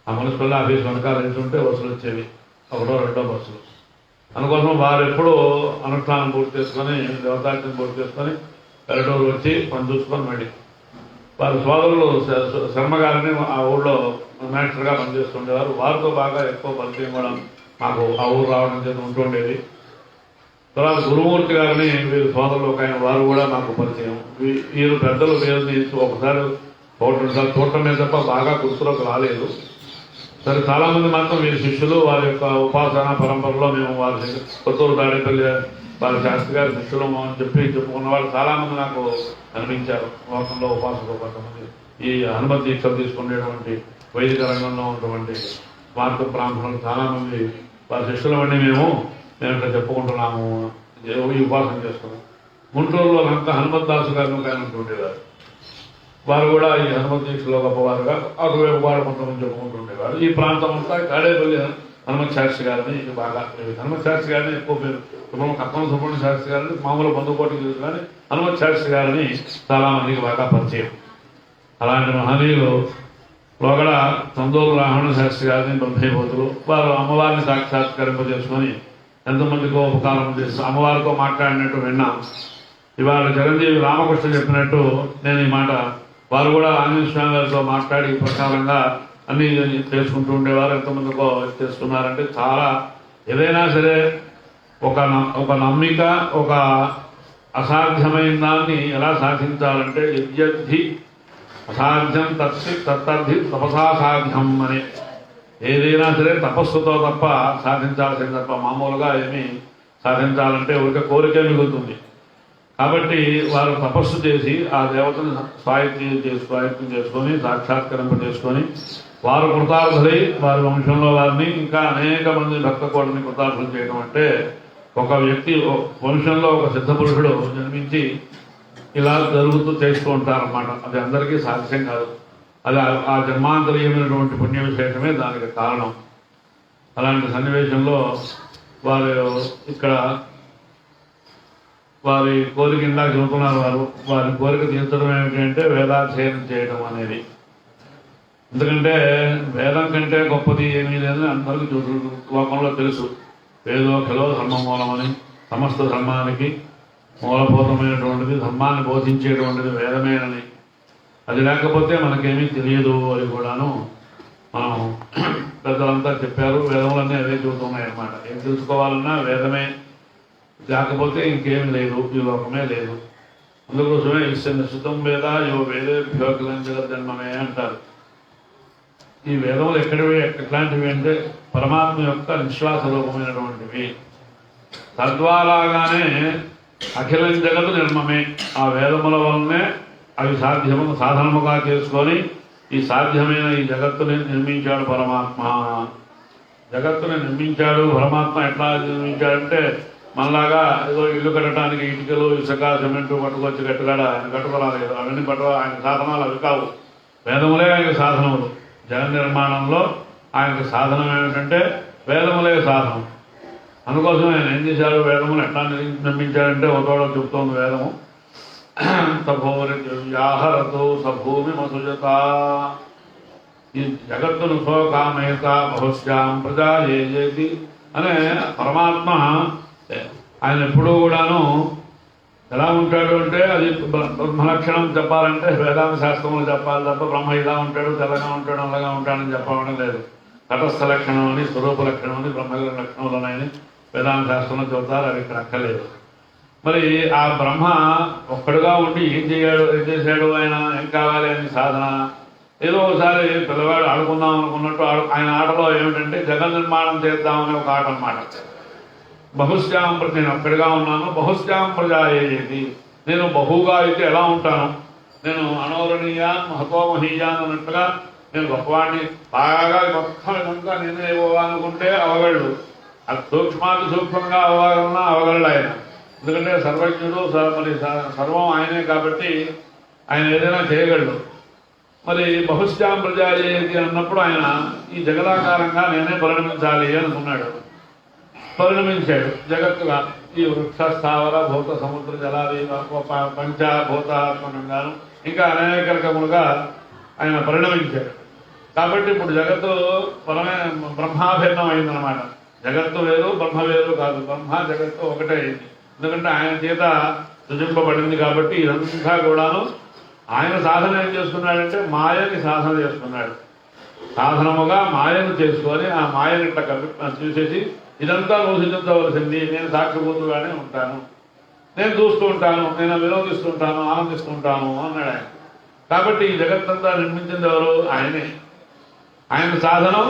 ఆ మున్సిపల్ ఆఫీస్ వెనకాల వెళ్తుంటే బస్సులు వచ్చేవి, 1-2 బస్సులు. అందుకోసం వారు ఎప్పుడూ అనుష్ఠానం పూర్తి చేసుకొని దేవతార్చన పూర్తి చేసుకొని వెలటూరు వచ్చి పని చూసుకొని మళ్ళీ వారి సోదరులు శర్మ గారిని ఆ ఊళ్ళో మాస్టర్గా పనిచేస్తుండేవారు. వారితో బాగా ఎక్కువ పరిచయం కూడా మాకు ఆ ఊరు రావడం చేసి ఉంటుండేది. తర్వాత గురుమూర్తి గారిని వీరి సోదరులు ఒక ఆయన, వారు కూడా మాకు పరిచయం. వీరు పెద్దలు వీరిని ఒకసారి 1-2 సార్లు చూడటం మీద తప్ప బాగా గుర్తులోకి రాలేదు. సరే, చాలామంది మాత్రం వీరి శిష్యులు. వారి యొక్క ఉపాసన పరంపరలో మేము వారి కొత్తూరు తాడేపల్లి వారి శాస్త్రి గారి శిష్యులు అని చెప్పుకున్న వాళ్ళు చాలామంది నాకు కనిపించారు. లోకంలో ఉపాసకులు కొంతమంది ఈ హనుమత్ దీక్షలు తీసుకునేటువంటి వైదిక రంగంలో ఉన్నటువంటి మార్గ బ్రాహ్మణులు చాలామంది వారి శిష్యులు వండి మేము ఇక్కడ చెప్పుకుంటున్నాము, ఈ ఉపాసన చేస్తున్నాం. గుంటూరులో లంక హనుమత్ దాసు గారిని ఒక ఆయన ఉంటుండేవారు. వారు కూడా ఈ హనుమత్ దీక్షలో గొప్పవారుగా అటువైపు వారు కొంతమంది చెప్పుకుంటుండేవారు. ఈ ప్రాంతం అంతా తాడేపల్లి హనుమత్ శాస్త్రి గారిని బాగా, హనుమత్ శాస్త్రి గారిని ఎక్కువ పేరు, కప్పన సుబ్రహ్మణ్య శాస్త్రి గారిని మామూలు బంధుకోటికి తెలుసు, కానీ హనుమత్ శాస్త్రి గారిని చాలామందికి బాగా పరిచయం. అలాంటి మహనీయులు లోగడ తందూరు రావణ శాస్త్రి గారిని బ్రహ్మీభూతులు. వారు అమ్మవారిని సాక్షాత్కరింపజేసుకొని ఎంతమందికో ఉపకారం చేస్తూ అమ్మవారితో మాట్లాడినట్టు విన్నాం. ఇవాళ చిరంజీవి రామకృష్ణ చెప్పినట్టు నేను ఈ మాట, వారు కూడా ఆంజనేయ స్వామి గారితో మాట్లాడి ప్రకారంగా అన్ని చేసుకుంటూ ఉండేవారు. ఎంతమందికో చేసుకున్నారంటే చాలా ఏదైనా సరే ఒక నమ్మిక, ఒక అసాధ్యమైన దాన్ని ఎలా సాధించాలంటే యజ్ఞి అసాధ్యం తత్తర్థి తపసా సాధ్యం అని, ఏదైనా సరే తపస్సుతో తప్ప సాధించాల్సింది తప్ప మామూలుగా ఏమి సాధించాలంటే ఒక కోరిక మిగులుతుంది. కాబట్టి వారు తపస్సు చేసి ఆ దేవతను స్వాయత్తం చేసుకొని సాక్షాత్కరింప చేసుకొని వారు కృతార్థులై వారి వంశంలో వారిని ఇంకా అనేక మంది భక్త కోటని కృతార్థులు చేయడం అంటే, ఒక వ్యక్తి వంశంలో ఒక సిద్ధపురుషుడు జన్మించి ఇలా జరుగుతూ చేస్తూ ఉంటారన్నమాట. అది అందరికీ సాధ్యం కాదు. అది ఆ జన్మాంతరీయమైనటువంటి పుణ్య విశేషమే దానికి కారణం. అలాంటి సన్నివేశంలో వారు ఇక్కడ వారి కోరిక ఇందాక చెబుతున్నారు. వారి కోరిక తీర్చడం ఏమిటంటే వేదాధ్యయనం చేయడం అనేది. ఎందుకంటే వేదం కంటే గొప్పది ఏమీ లేదని అందరికీ లోకంలో తెలుసు. వేదో ఖలో ధర్మమూలమని, సమస్త ధర్మానికి మూలభూతమైనటువంటిది, ధర్మాన్ని బోధించేటువంటిది వేదమేనని. అది లేకపోతే మనకేమీ తెలియదు అని కూడాను మనం పెద్దలంతా చెప్పారు. వేదములన్నీ అవే చెబుతున్నాయి అన్నమాట. ఏం తెలుసుకోవాలన్నా వేదమే, లేకపోతే ఇంకేమి లేదు, ఈ లోకమే లేదు. అందుకోసమే నిశ్చితం వేద యో వేదేభ్యోకిలం జగజ్జన్మమే అంటారు. ఈ వేదములు ఎట్లాంటివి అంటే పరమాత్మ యొక్క నిశ్వాస రూపమైనటువంటివి. తద్వారాగానే అఖిలం జగత్తు నిర్మమే. ఆ వేదముల వల్లనే అవి సాధనముగా చేసుకొని ఈ సాధ్యమైన ఈ జగత్తుని నిర్మించాడు పరమాత్మ. జగత్తుని నిర్మించాడు పరమాత్మ. ఎట్లా నిర్మించాడంటే మనలాగా ఏదో ఇల్లు కట్టడానికి ఇటుకలు, ఇసుక, సిమెంటు పట్టుకొచ్చి కట్టుగాడ ఆయన కట్టుకోలేదు. అవన్నీ ఆయన సాధనాలు అవి కావు. వేదములే ఆయన సాధనములు. జగన్ నిర్మాణంలో ఆయనకు సాధనం ఏమిటంటే వేదములే సాధనం. అందుకోసం ఆయన ఏం చేశాడు, వేదములు ఎట్లా నిర్మించాడంటే ఒకటోడో చెప్తోంది వేదము. సభోరిహరతో సభూమి మసుజత, ఈ జగత్తును సోకామేత బహుశ్యాం ప్రజా ఏజేతి అనే పరమాత్మ ఆయన ఎప్పుడూ కూడాను ఎలా ఉంటాడు అంటే, అది బ్రహ్మలక్షణం చెప్పాలంటే వేదాంత శాస్త్రంలో చెప్పాలి తప్ప బ్రహ్మ ఇలా ఉంటాడు, తెల్లగా ఉంటాడు, అలాగా ఉంటాడని చెప్పడం లేదు. తటస్థ లక్షణం అని, స్వరూప లక్షణం అని, బ్రహ్మ లక్షణములు ఉన్నాయని వేదాంత శాస్త్రంలో చెబుతారు. అది ఇక్కడ అక్కర్లేదు. మరి ఆ బ్రహ్మ ఒక్కడుగా ఉండి ఏం చేశాడు ఆయన, ఏం కావాలి అని సాధన. ఏదో ఒకసారి పిల్లవాడు ఆడుకుందాం అనుకున్నట్టు ఆయన ఆటలో ఏమిటంటే జగన్ నిర్మాణం చేద్దామని ఒక ఆట అన్నమాట. బహుశ్యాం నేను ఒక్కడిగా ఉన్నాను, బహుశ్యాం ప్రజా ఏది, నేను బహుగా అయితే ఎలా ఉంటాను, నేను అనోరణీయాన్ మహతోమహీయాన్ అన్నట్టుగా నేను గొప్పవాడిని, బాగా మొత్తం ఇదంతా నేనే అనుకుంటే అవగళ్ళు. అది సూక్ష్మాతి సూక్ష్మంగా అవ్వాలన్నా అవగలడు ఆయన. ఎందుకంటే సర్వజ్ఞుడు, మరి సర్వం ఆయనే కాబట్టి ఆయన ఏదైనా చేయగలడు. మరి బహుశ్యాం ప్రజాయేది అన్నప్పుడు ఆయన ఈ జగదాకారంగా నేనే పరిణమించాలి అనుకున్నాడు. పరిణమించాడు జగత్తుగా. ఈ వృక్ష స్థావర భూత సముద్ర జలాది పంచభూతాత్మకంగాను ఇంకా అనేక రకములుగా ఆయన పరిణమించాడు. కాబట్టి ఇప్పుడు జగత్తు బ్రహ్మాభిన్నం అయిందనమాట. జగత్తు వేరు బ్రహ్మ వేరు కాదు, బ్రహ్మ జగత్తు ఒకటే అయింది. ఎందుకంటే ఆయన చేత సృజింపబడింది కాబట్టి ఇదంతా కూడాను ఆయన సాధన ఏం చేసుకున్నాడంటే మాయని సాధన చేసుకున్నాడు. సాధనముగా మాయను చేసుకొని ఆ మాయని ఇట్లా చూసేసి ఇదంతా నువ్వు సృజించవలసింది, నేను సాక్షిభూతుగానే ఉంటాను, నేను చూస్తూ ఉంటాను, నేను వినోదిస్తూ ఉంటాను, ఆనందిస్తూ ఉంటాను అన్నాడు ఆయన. కాబట్టి ఈ జగత్తంతా నిర్మించింది ఎవరు? ఆయనే. ఆయన సాధనం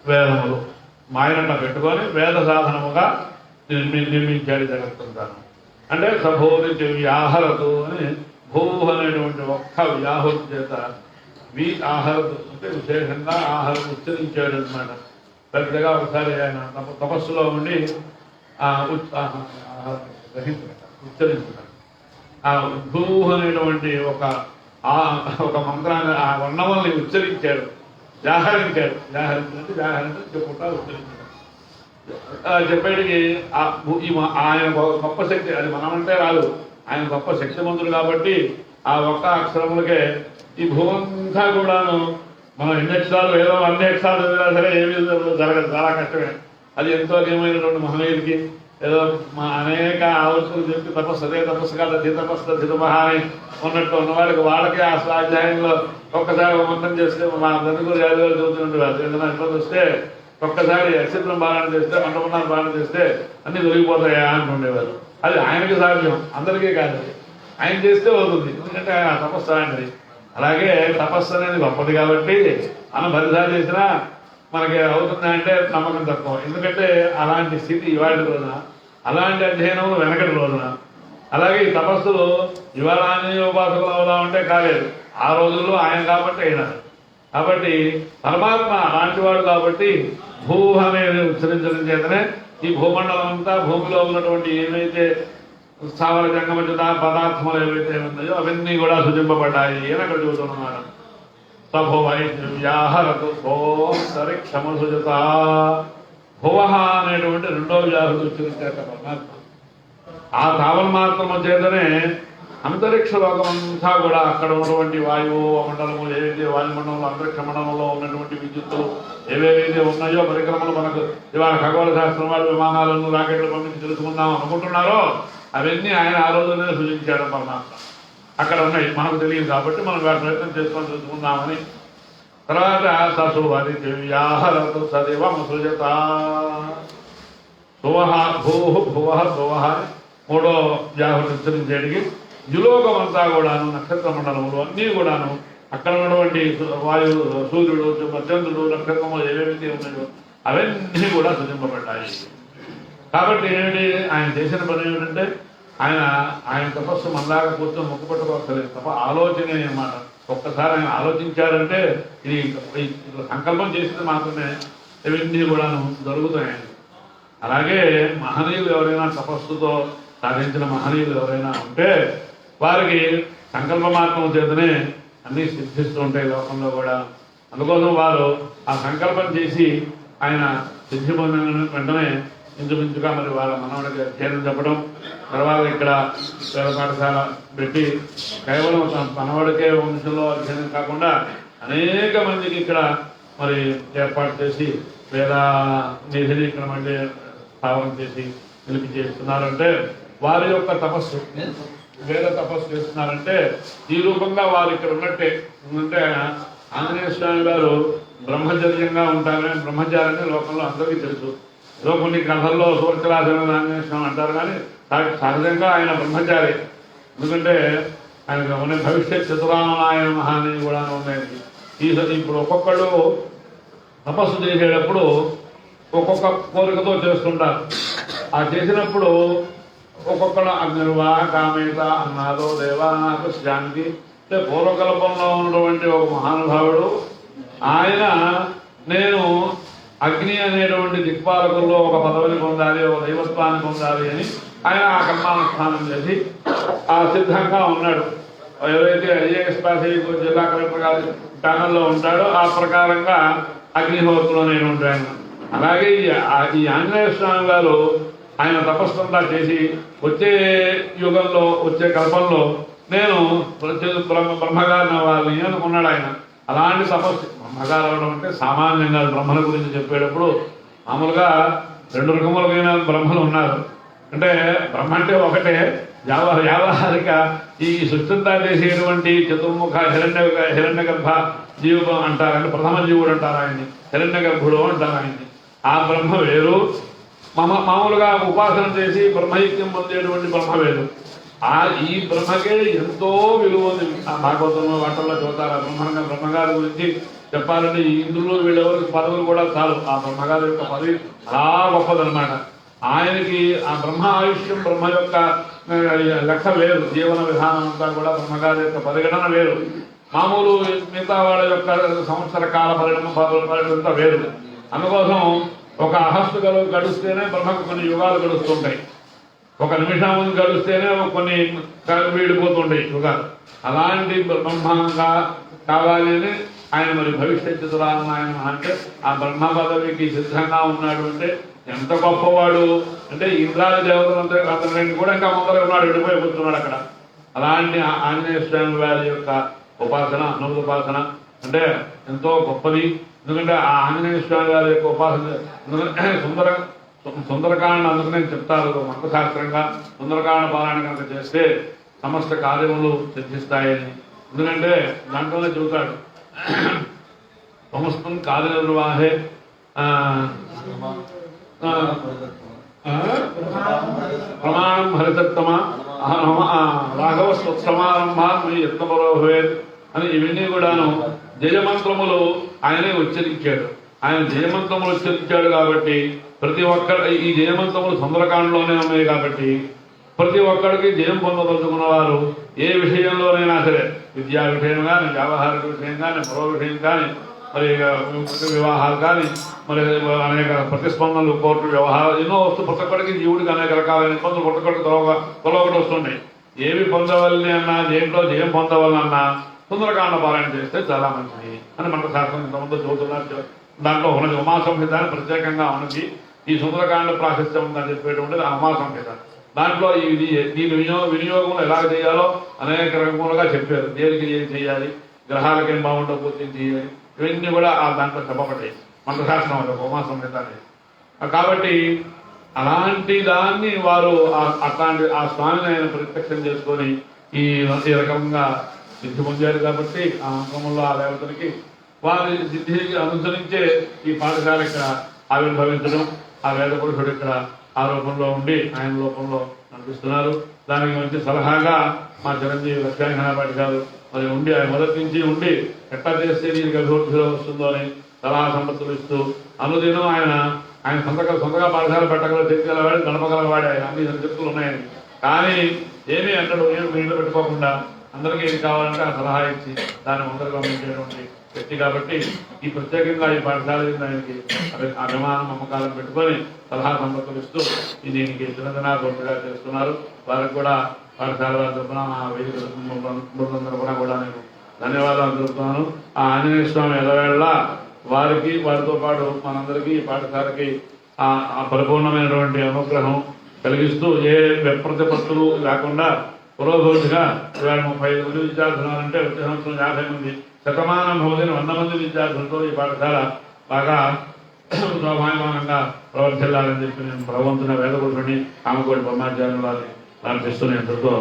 వేదములు. మాయనట పెట్టుకొని వేద సాధనముగా నిర్మించాడు జగత్తంతాను. అంటే సభోరి వ్యాహరతు అని భూ అనేటువంటి ఒక్క వ్యాహుతి చేత ఆహరతు అంటే విశేషంగా ఆహరతు ఉచ్చరించాడు అనమాట. పెద్దగా ఒకసారి ఆయన తపస్సులో ఉండి ఉచ్చరించాడు. ఆ భూ అనేటువంటి ఒక మంత్రాన్ని ఆ వర్ణముల్ని ఉచ్చరించాడు, వ్యాహరించాడు. వ్యాహరించే చెప్పుకుంటా ఉచ్చరించాడు. చెప్పేటికి ఆయన గొప్ప శక్తి, అది మనమంటే రాదు, ఆయన గొప్ప శక్తిమంతుడు కాబట్టి ఆ ఒక్క అక్షరములకే ఈ భూమంతా కూడాను మనం ఎన్ని అక్షరాలు ఏదో అన్ని అక్షరాలు చదివినా సరే ఏమి జరగదు, చాలా కష్టమే. అది ఎంతో నియమైనటువంటి మహనీయుడికి ఏదో అనేక ఆలోచనలు చెప్పి తపస్సు కాదు ధితమహ అని ఉన్నట్టు ఉన్నవాడికి వాళ్ళకి ఆ స్వాధ్యాయంలో ఒక్కసారి మంత్రం చేస్తే మా దండుగురు యాదగారు చదువుతుండేవారు. ఏదైనా ఇబ్బంది వస్తే ఒక్కసారి అక్షిత్రం బాణం చేస్తే మండపనాలు బాణం చేస్తే అన్ని దొరికిపోతాయా అంటుండేవారు. అది ఆయనకి సాధ్యం, అందరికీ కాదు. ఆయన చేస్తే అవుతుంది, ఎందుకంటే ఆయన తపస్సు ఆయనది. అలాగే తపస్సు అనేది గొప్పది కాబట్టి మనం పరిసారి చేసినా మనకి అవుతుందా అంటే నమ్మకం తక్కువ. ఎందుకంటే అలాంటి స్థితి ఇవాళ రోజున, అలాంటి అధ్యయనం వెనకటి రోజున. అలాగే ఈ తపస్సులు ఇవాళ ఉపాసకులు అవుదా ఉంటే కాలేదు, ఆ రోజుల్లో ఆయన కాబట్టి అయినారు. కాబట్టి పరమాత్మ అలాంటి వాడు కాబట్టి భూ అనేది ఉచ్చరించడం చేతనే ఈ భూమండలం అంతా భూమిలో ఉన్నటువంటి ఏవైతే స్థావర జంగమ పదార్థములు ఏవైతే ఉన్నాయో అవన్నీ కూడా సృజింపబడ్డాయి అని అక్కడ చూస్తున్నాడు. సభోవైహరతు క్షమ సుజత. భువ అనేటువంటి రెండో వ్యాహుడు ఉచ్చరించాక పరమాత్మ ఆ తావన్మాత్రము చేతనే అంతరిక్ష లోకమంతా కూడా అక్కడ ఉన్నటువంటి వాయువు మండలము ఏవైతే వాయుమండలంలో అంతరిక్ష మండలంలో ఉన్నటువంటి విద్యుత్తులు ఏవేవైతే ఉన్నాయో పరిక్రమలు మనకు ఇవాళ ఖగోళ శాస్త్రం వాళ్ళు విమానాలను రాకెట్లు పంపించి తెలుసుకుందాం అనుకుంటున్నారో అవన్నీ ఆయన ఆ రోజునే సృజించాడు పరమాత్మ. అక్కడ ఉన్నాయి, మనకు తెలియదు కాబట్టి మనం ప్రయత్నం చేసుకొని తెలుసుకుందామని. తర్వాత ససువరి దివ్యాహరతు సదేవం సృజత. భువః భువః మూడో వ్యాహుడు ఉచ్చరించేటికి ద్యులోకమంతా కూడాను నక్షత్ర మండలములు అన్నీ కూడాను అక్కడ ఉన్నటువంటి వాయువు సూర్యుడు చంద్రుడు నక్షత్రములు ఏవేమైతే ఉన్నాయో అవన్నీ కూడా సృజింపబడ్డాయి. కాబట్టి ఏమిటి ఆయన చేసిన పని ఏమిటంటే ఆయన తపస్సు మనలాగా కూర్చొని మొక్కుపట్టుకోవట్లేదు, తప్ప ఆలోచన అన్నమాట. ఒక్కసారి ఆయన ఆలోచించారంటే ఇది సంకల్పం చేసింది మాత్రమే ఇవన్నీ కూడాను జరుగుతాయి. అలాగే మహనీయులు ఎవరైనా తపస్సుతో సాధించిన మహనీయులు ఎవరైనా ఉంటే వారికి సంకల్ప మార్గం చేతనే అన్నీ సిద్ధిస్తూ ఉంటాయి లోకంలో కూడా. అందుకోసం వారు ఆ సంకల్పం చేసి ఆయన సిద్ధి పొందిన వెంటనే ఇంచుమించుగా మరి వాళ్ళ మనవడికి అధ్యయనం చెప్పడం, తర్వాత ఇక్కడ వేద పాఠశాల పెట్టి కేవలం మనవడికే వంశంలో అధ్యయనం కాకుండా అనేక మందికి ఇక్కడ మరి ఏర్పాటు చేసి వేద నిధిని ఇక్కడ మళ్ళీ స్థాపన చేసి నిలిపి చేస్తున్నారంటే వారి యొక్క తపస్సు, వేద తపస్సు చేస్తున్నారంటే ఈ రూపంగా వారు ఇక్కడ ఉన్నట్టే. అంటే ఆంజనేయ స్వామి గారు బ్రహ్మచర్యంగా ఉంటారని, బ్రహ్మచారాన్ని లోకంలో అందరికీ తెలుసు. ఏదో కొన్ని కథల్లో సూర్చరాజన ఆంజనేయ స్వామి అంటారు, కానీ సహజంగా ఆయన బ్రహ్మచారి. ఎందుకంటే ఆయన ఉన్న భవిష్యత్ చతురామనాయన మహాని కూడా ఉన్నాయి. ఇప్పుడు ఒక్కొక్కళ్ళు తపస్సు చేసేటప్పుడు ఒక్కొక్క కోరికతో చేస్తుంటారు. ఆ చేసినప్పుడు ఒక్కొక్కరు అగ్నిర్వా కామేత అన్నారో దేవా శాంతి అంటే పూర్వకల్పంలో ఉన్నటువంటి ఒక మహానుభావుడు ఆయన నేను అగ్ని అనేటువంటి దిక్పాలకుల్లో ఒక పదవిని పొందాలి, ఒక దైవత్వాన్ని పొందాలి అని ఆయన ఆ కర్మానుష్ఠానం చేసి ఆ సిద్ధంగా ఉన్నాడు. ఎవరైతే ఐఏఎస్ పాస్ అయ్యి జిల్లా కలెక్టర్ గారి ప్యానల్లో ఉంటాడో ఆ ప్రకారంగా అగ్నిహోత్రులు అనేటువంటి ఆయన. అలాగే ఈ ఆంజనేయ స్వామి గారు ఆయన తపస్సంతా చేసి వచ్చే యుగంలో వచ్చే కల్పంలో నేను బ్రహ్మగారిని అవ్వాలని అనుకున్నాడు ఆయన. అలాంటి తపస్సు బ్రహ్మగారు అవడం అంటే సామాన్యంగా బ్రహ్మల గురించి చెప్పేటప్పుడు మామూలుగా 2 రకములైన బ్రహ్మలు ఉన్నారు. అంటే బ్రహ్మ అంటే ఒకటే, వ్యావహారిక ఈ సృష్టింతా చేసేటువంటి చతుర్ముఖ హిరణ్య గర్భ జీవుడు అంటారు, అంటే ప్రథమ జీవుడు అంటారు ఆయన్ని, హిరణ్య గర్భుడు అంటారు ఆయన్ని. ఆ బ్రహ్మ వేరు, మామూలుగా ఉపాసన చేసి బ్రహ్మయుక్తం పొందేటువంటి బ్రహ్మ వేరు. ఈ బ్రహ్మకే ఎంతో విలువ ఉంది. ఆ భాగవతంలో వాటల్లో చూతారు. ఆ బ్రహ్మగారి గురించి చెప్పాలంటే ఇందులో వీళ్ళెవరికి పదవులు కూడా చాలు. ఆ బ్రహ్మగారి యొక్క పదవి చాలా గొప్పదనమాట. ఆయనకి ఆ బ్రహ్మ ఆయుష్యం, బ్రహ్మ యొక్క లెక్క వేరు, జీవన విధానం అంతా కూడా బ్రహ్మగారి యొక్క పరిగణన వేరు. మామూలు మిగతా వాళ్ళ యొక్క సంవత్సర కాల పరిగణన వేరు. అందుకోసం ఒక అహస్సు గడుస్తేనే బ్రహ్మకు కొన్ని యుగాలు గడుస్తుంటాయి, ఒక నిమిషం ముందు గడుస్తేనే కొన్ని వీడిపోతుంటాయి యుగాలు. అలాంటి బ్రహ్మంగా కావాలి అని ఆయన మరి భవిష్యత్తు ఆయన అంటే ఆ బ్రహ్మ పదవికి సిద్ధంగా ఉన్నాడు. అంటే ఎంత గొప్పవాడు అంటే ఇంద్రాది దేవతలంతా అతని కూడా ఇంకా ముందర ఉన్నాడు, విడిపోయి కూర్చున్నాడు అక్కడ. అలాంటి ఆంజనేయ స్వామి వారి యొక్క ఉపాసన, అనుపాసన అంటే ఎంతో గొప్పది. ఎందుకంటే ఆ ఆంజనేయ స్వామి వారి యొక్క ఉపాసన సుందరకాండ అందుకనే చెప్తారు మంత్రశాస్త్రంగా. సుందరకాండ పారాయణ కనుక చేస్తే సమస్త కార్యములు సిద్ధిస్తాయని. ఎందుకంటే దాంట్లోనే చెబుతాడు, సమస్తం కార్యనిర్వాహే ప్రమాణం హరితత్తమ రాఘవ స్వత్సమారంభా మీ యత్నపరోభవేత్ అని ఇవన్నీ కూడాను జయమంత్రములు ఆయనే ఉచ్చరించాడు. ఆయన జయమంత్రములు ఉచ్చరించాడు కాబట్టి ప్రతి ఒక్కరు ఈ జయమంత్రములు సుందరకాండలోనే ఉన్నాయి కాబట్టి ప్రతి ఒక్కడికి జయం పొందదలుచుకున్న వారు ఏ విషయంలోనైనా సరే, విద్యా విషయం కానీ, వ్యావహారిక విషయం కానీ, మరో విషయం కానీ, మరి వివాహాలు కానీ, మరి అనేక ప్రతిస్పందనలు, కోర్టు వ్యవహారాలు ఎన్నో వస్తూ ప్రతి ఒక్కడికి జీవుడికి అనేక రకాలైన ఇబ్బందులు ప్రతి ఒక్కడికి తొలగొకటి వస్తుంటాయి. ఏవి పొందవల్ని అన్నా, దేంట్లో జయం పొందవలనన్నా సుందరకాండ పారాయణ చేస్తే చాలా మంచిది అని మన శాస్త్రం ఇంతమంది చదువుతున్నారు. దాంట్లో ఉన్నది ఉమాసంహిత అని ప్రత్యేకంగా ఉన్నది. ఈ సుందరకాండ ప్రాశస్త్యం ఉందని చెప్పేటువంటిది ఆ ఉమాసంహిత. దాంట్లో దీని వినియోగంలో ఎలా చేయాలో అనేక రకములుగా చెప్పారు. దేనికి ఏం చేయాలి, గ్రహాలకి ఏం బాగుండకపోతే ఏం చేయాలి, ఇవన్నీ కూడా ఆ దాంట్లో చెప్పబడ్డాయి మంత్రశాస్త్రం అది ఉమాసంహిత అనేది. కాబట్టి అలాంటి దాన్ని వారు అట్లాంటి ఆ స్వామిని ఆయన ప్రత్యక్షం చేసుకొని ఈ రకంగా సిద్ధి పొందారు. కాబట్టి ఆ అంగంలో ఆ దేవతలకి వారి సిద్ధికి అనుసరించే ఈ పాఠశాల ఇక్కడ ఆవిర్భవించడం, ఆ వేద పురుషుడు ఇక్కడ ఆ రూపంలో ఉండి ఆయన రూపంలో నడిపిస్తున్నారు. దానికి మంచి సలహాగా మా చిరంజీవి లక్ష్మీనారాయణ గారు మరి ఉండి ఆయన మొదటి నుంచి ఉండి ఎట్లా చేస్తే దీనికి అభివృద్ధిలో వస్తుందో అని సలహా సంపత్తులు ఇస్తూ అనుదినం ఆయన సొంతగా పాఠశాల పెట్టగల శక్తిగలవాడు, గడపగలవాడు. ఆయన అన్ని శక్తులు ఉన్నాయని కానీ ఏమీ అంటాడు మీరు పెట్టుకోకుండా అందరికీ ఏది కావాలంటే ఆ సలహా ఇచ్చి దాన్ని ముందరకు పంపించేటువంటి వ్యక్తి. కాబట్టి ఈ ప్రత్యేకంగా ఈ పాఠశాల ఆయనకి అభిమానం అమ్మకాలను పెట్టుకొని సలహా సంపత్తులు ఇస్తూ దీనికి చిన్నదినాగా చేస్తున్నారు. వారికి కూడా పాఠశాల వారి తరఫున ఆ వేదిక బృందం తరఫున కూడా నేను ధన్యవాదాలు తెలుపుతున్నాను. ఆ ఆంజనేయ స్వామి ఎల్లవేళ వారికి వారితో పాటు మనందరికీ ఈ పాఠశాలకి ఆ పరిపూర్ణమైనటువంటి అనుగ్రహం కలిగిస్తూ ఏ ప్రతిపత్తులు లేకుండా పురోగతిగా 35 మంది విద్యార్థులు అంటే వచ్చే సంవత్సరం 50 మంది శతమానం భవతిని 100 మంది విద్యార్థులతో ఈ పాఠశాల బాగా స్వాభిమానంగా ప్రవర్తిల్లాలని చెప్పి నేను భగవంతుని వేదపురుషుని కామకోటి బ్రహ్మాచార్యులు వారిని ప్రార్థిస్తూ నేను ఎంతో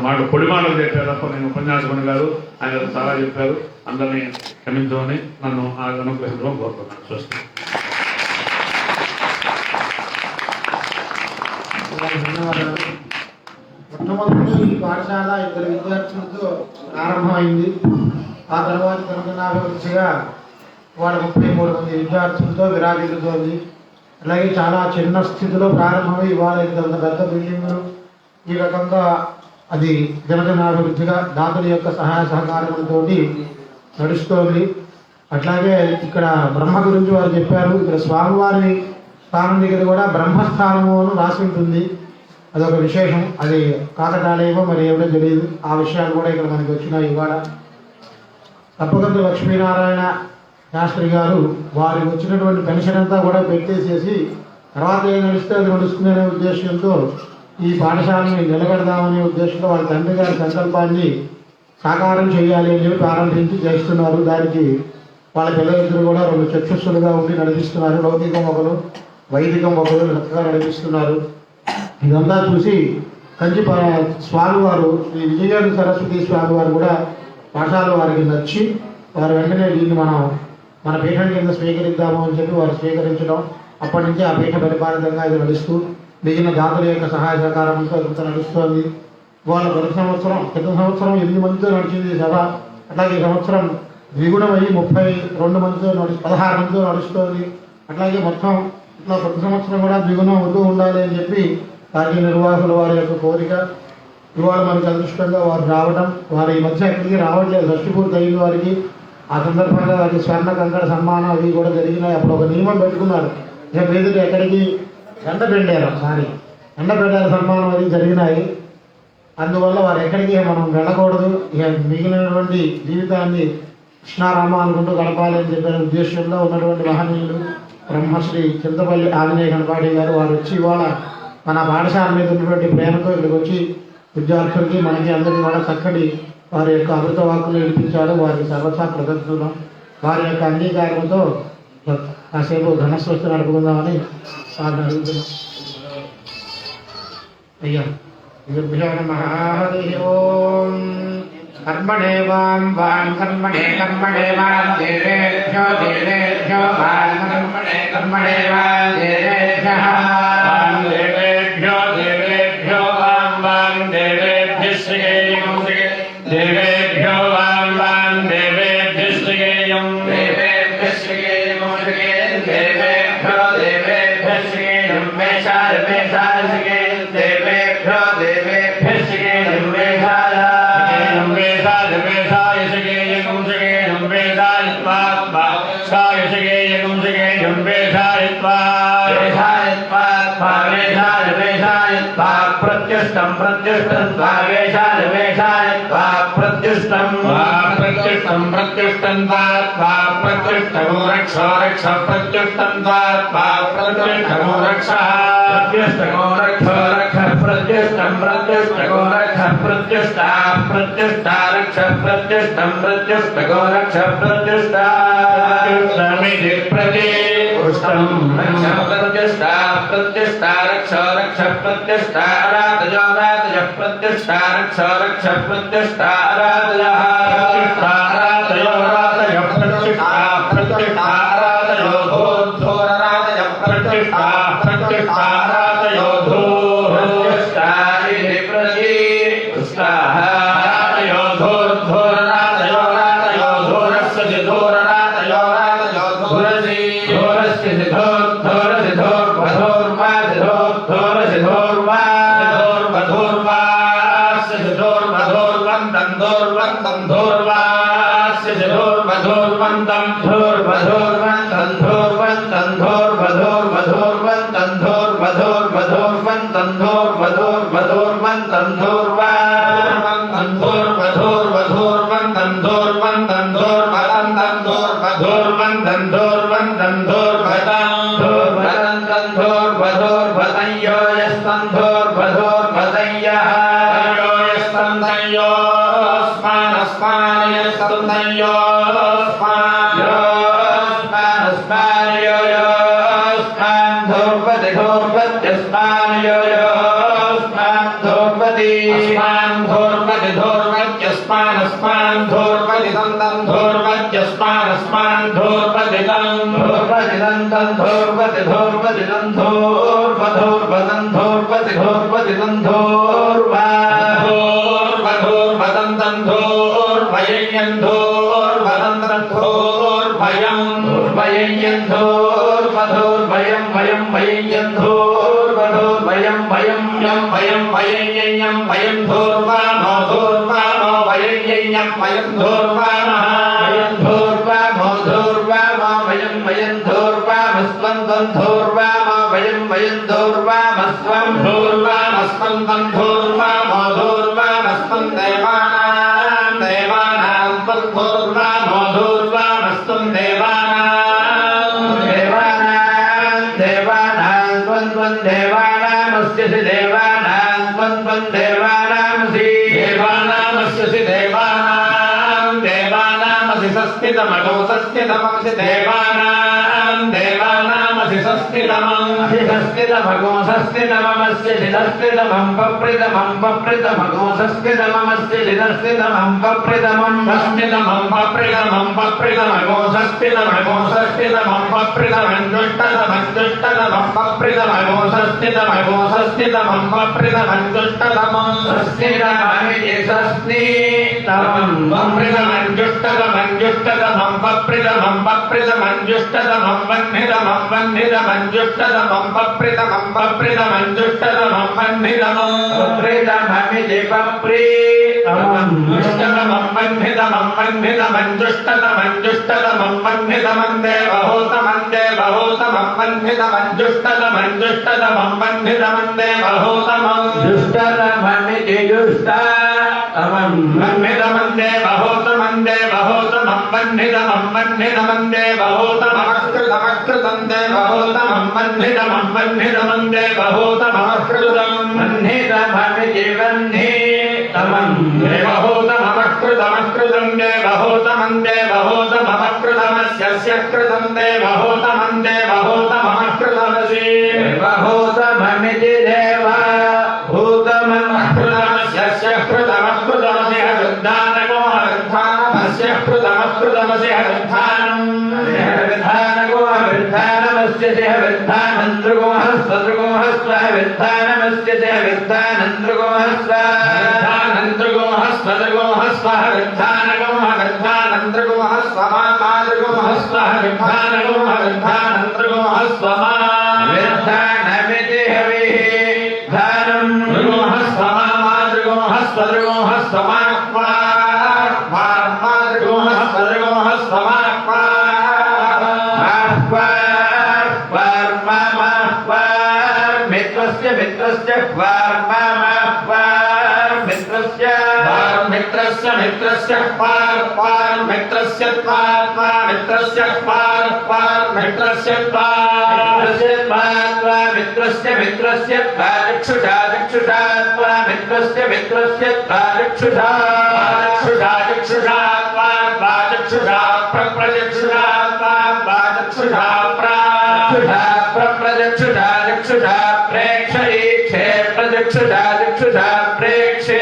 మాట పొడి మాటలు చెప్పారు తప్ప నేను ఉపన్యాసకుని గారు ఆయన చాలా చెప్పారు. అందరినీ క్షమించమని నన్ను ఆ అనుగ్రహించడం కోరుతున్నాను. స్వస్తి. మొట్టమొదటి ఈ పాఠశాల 2 విద్యార్థులతో ప్రారంభమైంది. ఆ తర్వాత తరగనాభివృద్ధిగా వాళ్ళ 33 మంది విద్యార్థులతో విరాజిల్లుతోంది. అలాగే చాలా చిన్న స్థితిలో ప్రారంభమై ఇవాళ ఇంత పెద్ద బిల్డింగులు ఈ రకంగా అది దినదినాభివృద్ధిగా దాతల యొక్క సహాయ సహకారములతో నడుస్తోంది. అట్లాగే ఇక్కడ బ్రహ్మ గురించి వారు చెప్పారు. ఇక్కడ స్వామివారి స్థానం దగ్గర కూడా బ్రహ్మస్థానము అని రాసి ఉంటుంది. అదొక విశేషం. అది కాకతాళేమో మరి ఏమిటో తెలియదు. ఆ విషయాలు కూడా ఇక్కడ మనకి వచ్చినాయి ఇవాళ. తప్పకుండా లక్ష్మీనారాయణ శాస్త్రి గారు వారికి వచ్చినటువంటి పెన్షన్ అంతా కూడా పెట్టేసేసి తర్వాత ఏం నడిస్తే అది నడుస్తుందనే ఉద్దేశంతో ఈ పాఠశాలని నిలబెడదామనే ఉద్దేశంతో వాళ్ళ తండ్రి గారి సంకల్పాన్ని సాకారం చేయాలి అని చెప్పి ప్రారంభించి చేస్తున్నారు. దానికి వాళ్ళ పిల్లలిద్దరూ కూడా 2 చక్షుస్సులుగా ఉండి నడిపిస్తున్నారు. లౌకికం ఒకరు, వైదికం ఒకరు చక్కగా నడిపిస్తున్నారు. ఇదంతా చూసి కంచి స్వామివారు శ్రీ విజయేంద్ర సరస్వతి స్వామి వారు కూడా పాఠశాల వారికి నచ్చి వారు వెంటనే దీన్ని మన పీఠం కింద స్వీకరిద్దాము అని చెప్పి వారు స్వీకరించడం, అప్పటి నుంచి ఆ పీఠ పరిపాలితంగా ఇది నడుస్తూ మిగిలిన దాతల యొక్క సహాయ సహకారంతో ఇంత నడుస్తోంది. వాళ్ళ క్రితం సంవత్సరం 8 మందితో నడిచింది సభ. అట్లాగే ఈ సంవత్సరం ద్విగుణమయ్యి 32 మందితో 16 మందితో నడుస్తోంది. అట్లాగే మొత్తం ఇట్లా ప్రతి సంవత్సరం కూడా ద్విగుణం అవుతూ ఉండాలి అని చెప్పి కార్యనిర్వాహకుల వారి యొక్క కోరిక. ఇవాళ మనకి అదృష్టంగా వారు రావడం, వారు ఈ మధ్య ఎక్కడికి రావట్లేదు. షష్ఠి పూర్తి అయిన వారికి ఆ సందర్భంగా వారికి స్వర్ణ కంకణ సన్మానం అవి కూడా జరిగినాయి. అప్పుడు ఒక నియమం పెట్టుకున్నారు, ఇక మీదట ఎక్కడికి ఎండబెండారు సన్మానం అది జరిగినాయి. అందువల్ల వారు ఎక్కడికి మనం వెళ్ళకూడదు, ఇక మిగిలినటువంటి జీవితాన్ని కృష్ణారామ అనుకుంటూ గడపాలి అని చెప్పిన ఉద్దేశంలో ఉన్నటువంటి మహనీయులు బ్రహ్మశ్రీ చింతపల్లి ఆంజనేయ గణపాటి గారు వారు వచ్చి ఇవాళ మన పాఠశాల మీద ఉన్నటువంటి ప్రేమతో ఇక్కడికి వచ్చి విద్యార్థులకి మనకి అందరికీ కూడా చక్కటి వారి యొక్క అమృత వాక్కులు వినిపించారు. వారికి సర్వసా కృతజ్ఞతలు. వారి యొక్క అంగీకారంతో కాసేపు ఘనస్వస్తి నడుపుకుందామని వారిని అడుగుతున్నాం. అయ్యా ఓం కర్మణే వాం కర్మణే వాం దేవేభ్యో వాం కర్మణే వాం దేవేభ్యః దేవేభ్యో వాం దేవేభ్యశ్రేయం దేవేభ్యో వాం దేవేభ్యశ్రేయం దేవేభ్యశ్రేయం దేవేభ్యో దేవేభ్యశ్రేయం మేషాయ దేవేభ్యో దేవేభ్యశ్రేయం మేషాయ వేషాయ శ్రేయం శ్రేయం వేషాయ స్వాయ శ్రేయం శ్రేయం వేషాయ ప్రత్యుష్టం వేషాయ ప్రత్యుష్టం ప్రత్యుష్టం ప్రత్యుష్టమో రక్ష ప్రత్యుష్టం ప్రత్యుష్టమో రక్ష ప్రత్యుష్టమో రక్ష ప్రత్యుష్టం రక్ష ప్రత్యుష్టా రక్ష ప్రత్యుష్టం ప్రత్యుష్టగో రక్ష ప్రత్యుష్టమిది ప్రతిష్టం ప్రత్యుష్టా రక్ష ప్రత్యుష్టా రాతజో ప్రత్యుష్టా రక్ష ప్రత్యుష్టా రాతజో ప్రత్యుష్టా రాతజో ధోర రాతజ ప్రత్యుష్టా రాతజో ప్రత్యుష్టా ఇది ప్రతిష్టా భయం ధూర్వామో వయం వయం ధూర్వామస్వం ధూర్వామస్వం తం ధూర్వామో ధూర్వామస్వం దేవానాం దేవానాం త్వం ధూర్వామో ధూర్వామస్వం దేవానాం దేవానాం దేవానాం త్వం త్వం దేవానామస్యసి దేవానాం త్వం త్వం దేవానామసి దేవానామస్యసి దేవానాం దేవానామసి సస్మితమగో సస్మితమసి దేవానాం దేవానామసి సస్మితమం సస్మితమగో సస్మితమస్యసి సస్మితమం పప్రితమం పప్రితమగో సస్మితమస్యసి సస్మితమం పప్రితమం సస్మితమం పప్రితమం పప్రితమగో సస్మితమగో సస్మితమం పప్రితమం దుష్టతమం దుష్టతమం పప్రితమగో సస్మితమగో సస్మితమం పప్రితమం దుష్టతమం సస్మితమమితి సస్మితమం పప్రితమం దుష్టతమం దుష్టతమం పప్రితమం పప్రితమం దుష్టతమం వన్నితమం వన్నితమం దుష్టతమం పప్రితమం పప్రితమం దుష్టతమం వన్నితమం పప్రితమమితి పప్రితమం దుష్టతమం వన్నితమం వన్నితమం దుష్టతమం దుష్టతమం వన్నితమం దేవహూతమం దేవహూతమం వన్నితమం దుష్టతమం దుష్టతమం వన్నితమం దేవహూతమం దుష్టతమమితి దుష్టతమం వన్నితమం దేవహూతమం దేవహూతమం వన్నితమం వన్నితమం దేవహూతమకృతమకృతం దేవహూతమం వన్నితమం వన్నితమం దేవహూతమకృతం వన్నితమమితి వన్నితమం దేవహూతమకృతమకృతం దేవహూతమం దేవహూతమకృతమస్య కృతం దేవహూతమం దేవహూతమకృతమసి దేవహూతమమితి దేవహూతమకృతమస్య కృతమకృతమసి హృద్ధానగో హృద్ధానమస్య కృతమకృతమసి హృద్ధానం హృద్ధానగో హృద్ధానమస్య హృద్ధానంద్రుగో హస్వద్రుగో హస్వ హృద్ధానమస్య హృద్ధానంద్రుగో హస్వ హృద్ధానంద్రుగో హస్వద్రుగో హస్వ హృద్ధానగో హృద్ధానంద్రుగో హస్వ మాదృగో హస్వ హృద్ధానగో హృద్ధానంద్రుగో హస్వ హృద్ధానమితి హవిః ధానం దృగో హస్వ మాదృగో హస్వద్రుగో హస్వ మాదృగో హస్వద్రుగో హస్వ మిత్రస్య మిత్రస్య మిత్రస్య మిత్రస్య మిత్రస్య మిత్రస్య మిత్రస్య మిత్రస్య మిత్రస్య మిత్రస్య చక్షుషా చక్షుషా మిత్రస్య మిత్రస్య చక్షుషా చక్షుషా చక్షుషా చక్షుషా ప్రచక్షుషా చక్షుషా ప్రచక్షుషా చక్షుషా ప్రేక్షయీక్షే ప్రచక్షుషా చక్షుషా ప్రేక్షే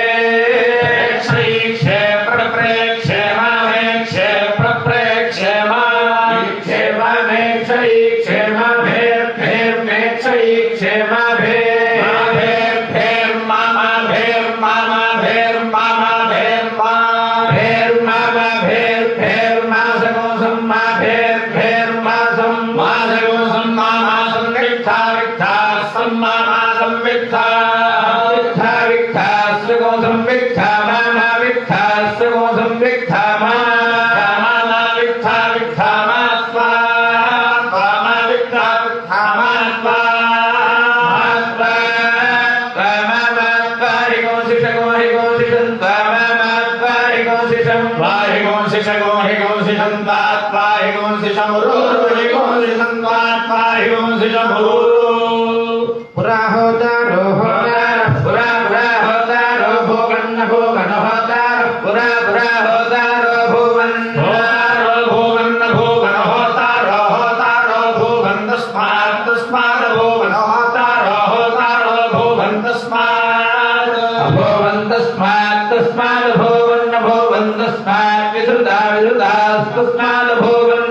ప్రేక్షయీక్షే ప్రప్రేక్షే మామేక్షే ప్రప్రేక్షే మామేక్షే మామేక్షయీక్షే మాభేర్భేర్మేక్షయీక్షే భూవన్న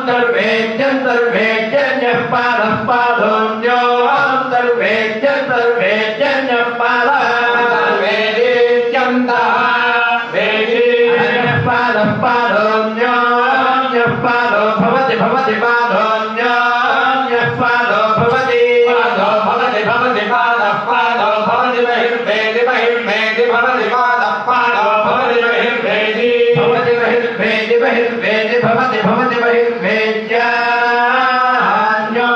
सर्वेद्यं सर्वेद्यं पादं पादोऽन्यो सर्वेद्यं सर्वेद्यं पादं सर्वेद्यं पादं पादोऽन्यो पादो भवति भवति पादोऽन्यो पादो भवति पादो भवति भवति पादः पादो भवति बहिर्वेदि बहिर्वेदि भवति पादः पादो भवति बहिर्वेदि भवति बहिर्वेदि बहिर्वेदि भवति भवति बहिर्वेद्यान्यो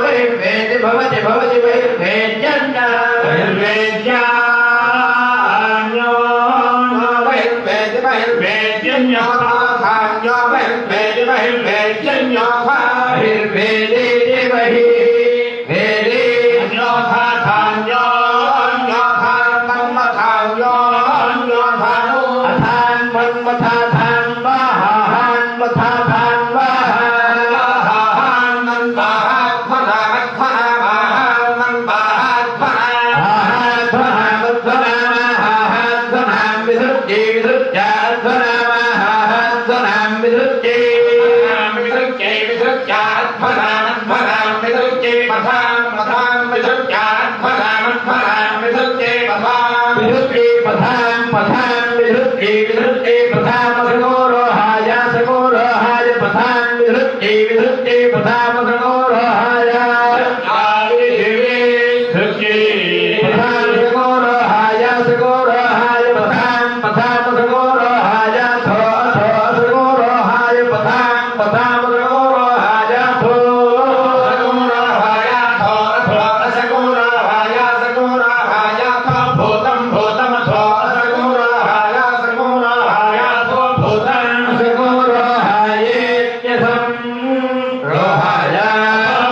बहिर्वेदि भवति भवति बहिर्वेद्यन्यो बहिर्वेद्यान्यो बहिर्वेदि बहिर्वेद्यन्यो धान्यो बहिर्वेदि बहिर्वेद्यन्यो बहिर्वेदि बहिर्वेदि अन्योथा धान्यो अन्योथा मन्मथान्यो अन्योथानो अथान् मन्मथा धान्वाहान् मथा धान्वाहान् मन्वाहान् फनात् फनामाहान् मन्वाहान् फनाहान् फनामध्वनामाहान् फनां विसृज्ये विसृज्यात् फनामाहान् फनां विसृज्ये विसृज्ये विसृज्यात् फनान् फनां विसृज्ये मथां मथां विसृज्यात् फनान् फनां विसृज्ये मथां विसृज्ये पथां पथां विसृज्ये विसृज्ये पथामसगोरोहाय सगोरोहाय पथां विसृज्ये विसृज्ये पथामसगोरोहाय पथामसगोरोहाय सगोरोहाय पथां पथामसगोरोहाय थो थो सगोरोहाय पथां पथामसगोरोहाय थो सगोरोहाय थो थो सगोरोहाय सगोरोहाय थो भूतं भूतं थो सगोरोहाय सगोरोहाय थो भूतं सगोरोहाय यथं रोहाय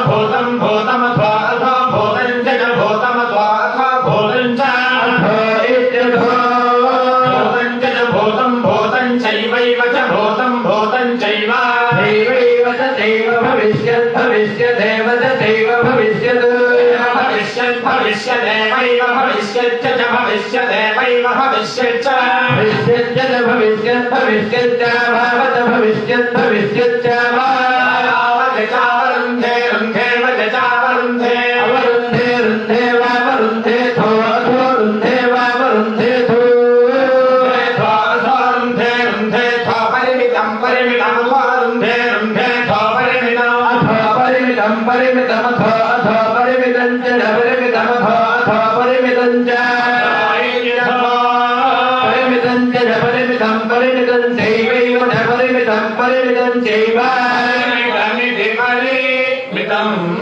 भूतं भूतं थो थो भूतं च भूतं थो थो भूतं च थो इत्यथो भूतं च भूतं भूतं चैवैव च भूतं भूतं चैव दैवैव च दैव भविष्यत् भविष्यदेव च दैव भविष्यत् भविष्यत् भविष्यदेवैव भविष्यच्च च भविष्यदेवैव भविष्यच्च भविष्यच्च च भविष्यत् भविष्यच्च भावत भविष्यत् भविष्यच्च वरुन्धे रुन्धे वरुन्धे अवरुन्धे रुन्धे वावरुन्धे थो अथो रुन्धे वावरुन्धे थो रुन्धे रुन्धे थो परिमितं परिमितं रुन्धे रुन्धे थो परिमितं अथो परिमितं परिमितं अथो अथो परिमितं च परिमितं अथो अथो परिमितं च परिमितं च परिमितं परिमितं चैवैव च परिमितं परिमितं चैव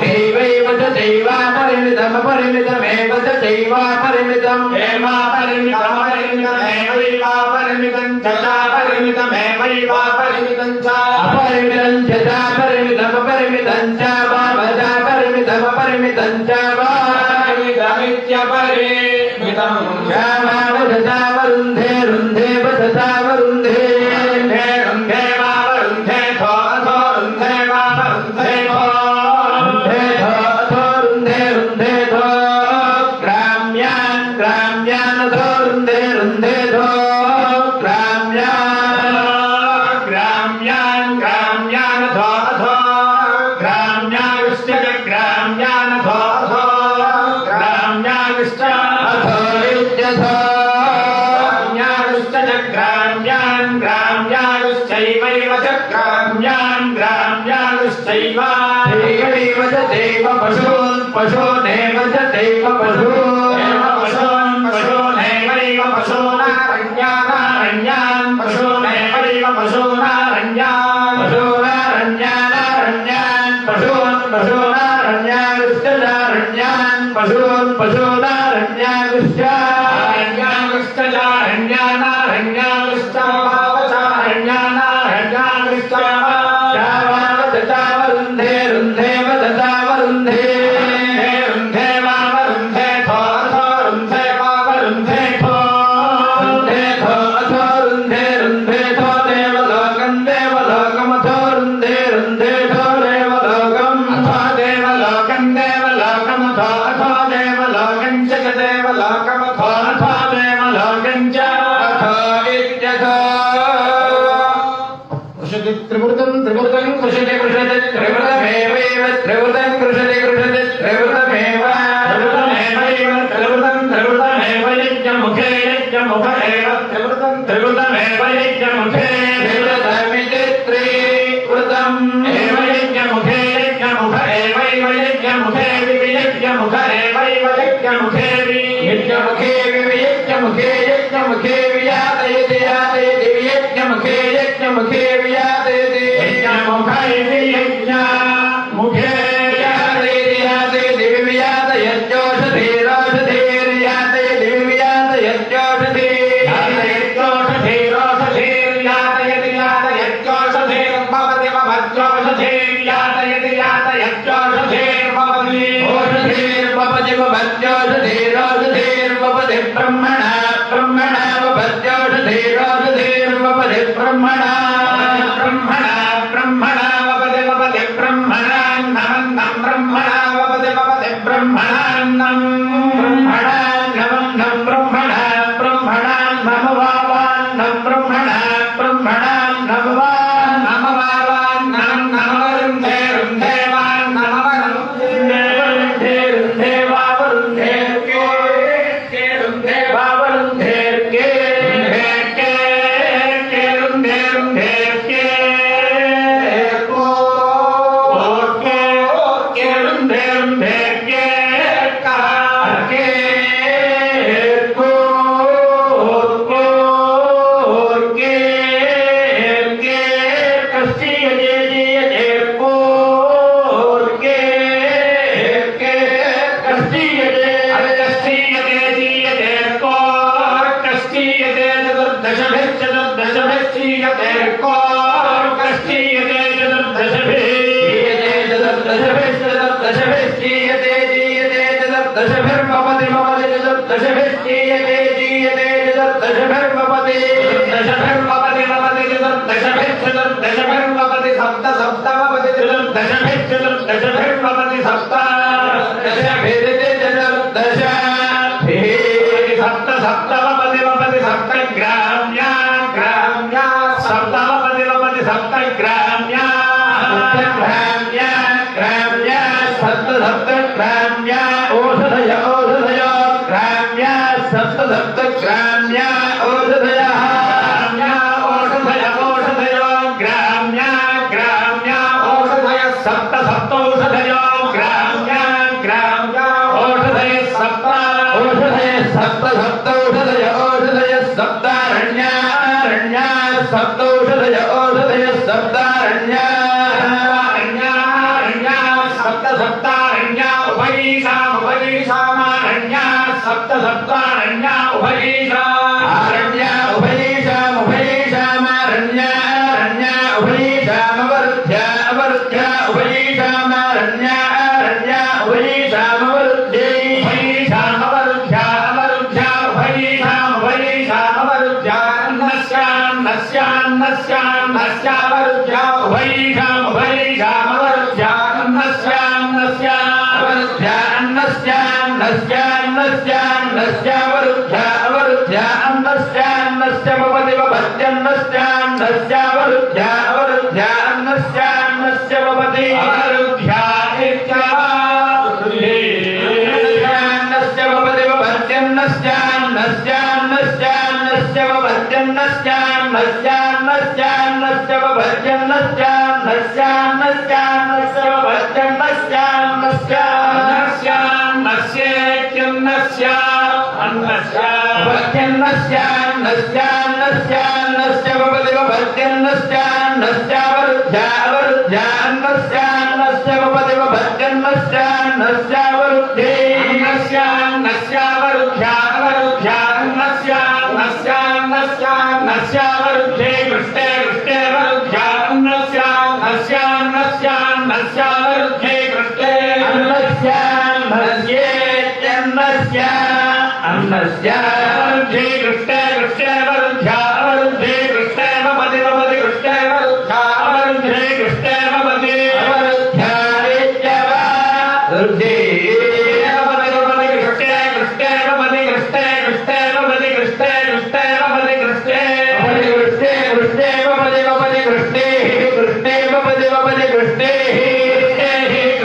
दैवैव च दैवापरिमितं परिमितमेव च दैवापरिमितं परिमितमेवैवापरिमितं च चापरिमितमेवैवापरिमितं च अपरिमितं च चापरिमितं परिमितं च वावचापरिमितं परिमितं च वापरिमितमित्यपरिमितं चावरुन्धे रुन्धे वरुन्धे रुन्धे वावरुन्धे थो अथो रुन्धे वावरुन्धे थो रुन्धे रुन्धे थो ग्राम्यान् ग्राम्यान् थो रुन्धे रुन्धे थो ग्राम्यान् ग्राम्यान् ग्राम्यान् थो अथो ग्राम्याविष्ट ग्राम्यान् थो अथो ग्राम्याविष्ट अथो इत्यथो ग्राम्याविष्ट ग्राम्यान् ग्राम्याविश्चैवैव च ग्राम्यान् ग्राम्याविश्चैव दैवैव च दैव पशून् पशूनेव च दैव पशून् पशूनेवैव पशूनारण्यानारण्यान् पशूनेवैव पशूनारण्यान् पशूनारण्यानारण्यान् पशून् पशूनारण्याविश्चनारण्यान् पशून् पशूनारण्याविश्च अरण्याविश्चनारण्यानारण्याविश्च भावचारण्यानारण्याविश्च चावरुन्धे रुन्धे वरुन्धे रुन्धे वावरुन्धे थो अथो रुन्धे वावरुन्धे थो रुन्धे थो अथो रुन्धे रुन्धे थो देवलोकं देवलोकमथो रुन्धे रुन्धे थो देवलोकम् अथो देवलोकं देवलोकमथो अथो देवलोकं च देवलोकमथो त्रिवृतं कृषति कृषति त्रिवृतमेव त्रिवृतमेव यज्ञमुखे यज्ञमुख एव त्रिवृतमेव यज्ञमुखे त्रिवृतमिति त्रिवृतम् एव यज्ञमुखे यज्ञमुख एवैव यज्ञमुखे यज्ञमुख एवैव यज्ञमुखे यज्ञमुखे यज्ञमुखे यज्ञमुखे वियातयति यातयति यज्ञमुखे यज्ञमुखे वियातयति यज्ञमुख इति यज्ञमुखे यातयति यातयति वियातयत्यौषधीरोषधीर्यातयति वियातयत्यौषधीर्यातयति ओषधीर्भवति भवत्यौषधीरोषधीर्भवति ब्रह्मणा ब्रह्मणा भवत्यौषधीरोषधीर्भवति ब्रह्मणा ब्रह्मणा ब्रह्मणा वपदे वपदे ब्रह्मणान्नमन्नं ब्रह्मणा वपदे वपदे ब्रह्मणान्नं ब्रह्मणान्नमन्नं ब्रह्मणा ब्रह्मणान्नमवावान्नं ब्रह्मणा ब्रह्मणान्नमवान्नमवावान्नं नमवरुन्धे रुन्धेवान्नमवरुन्धे रुन्धे वावरुन्धे रुन्धे वावरुन्धे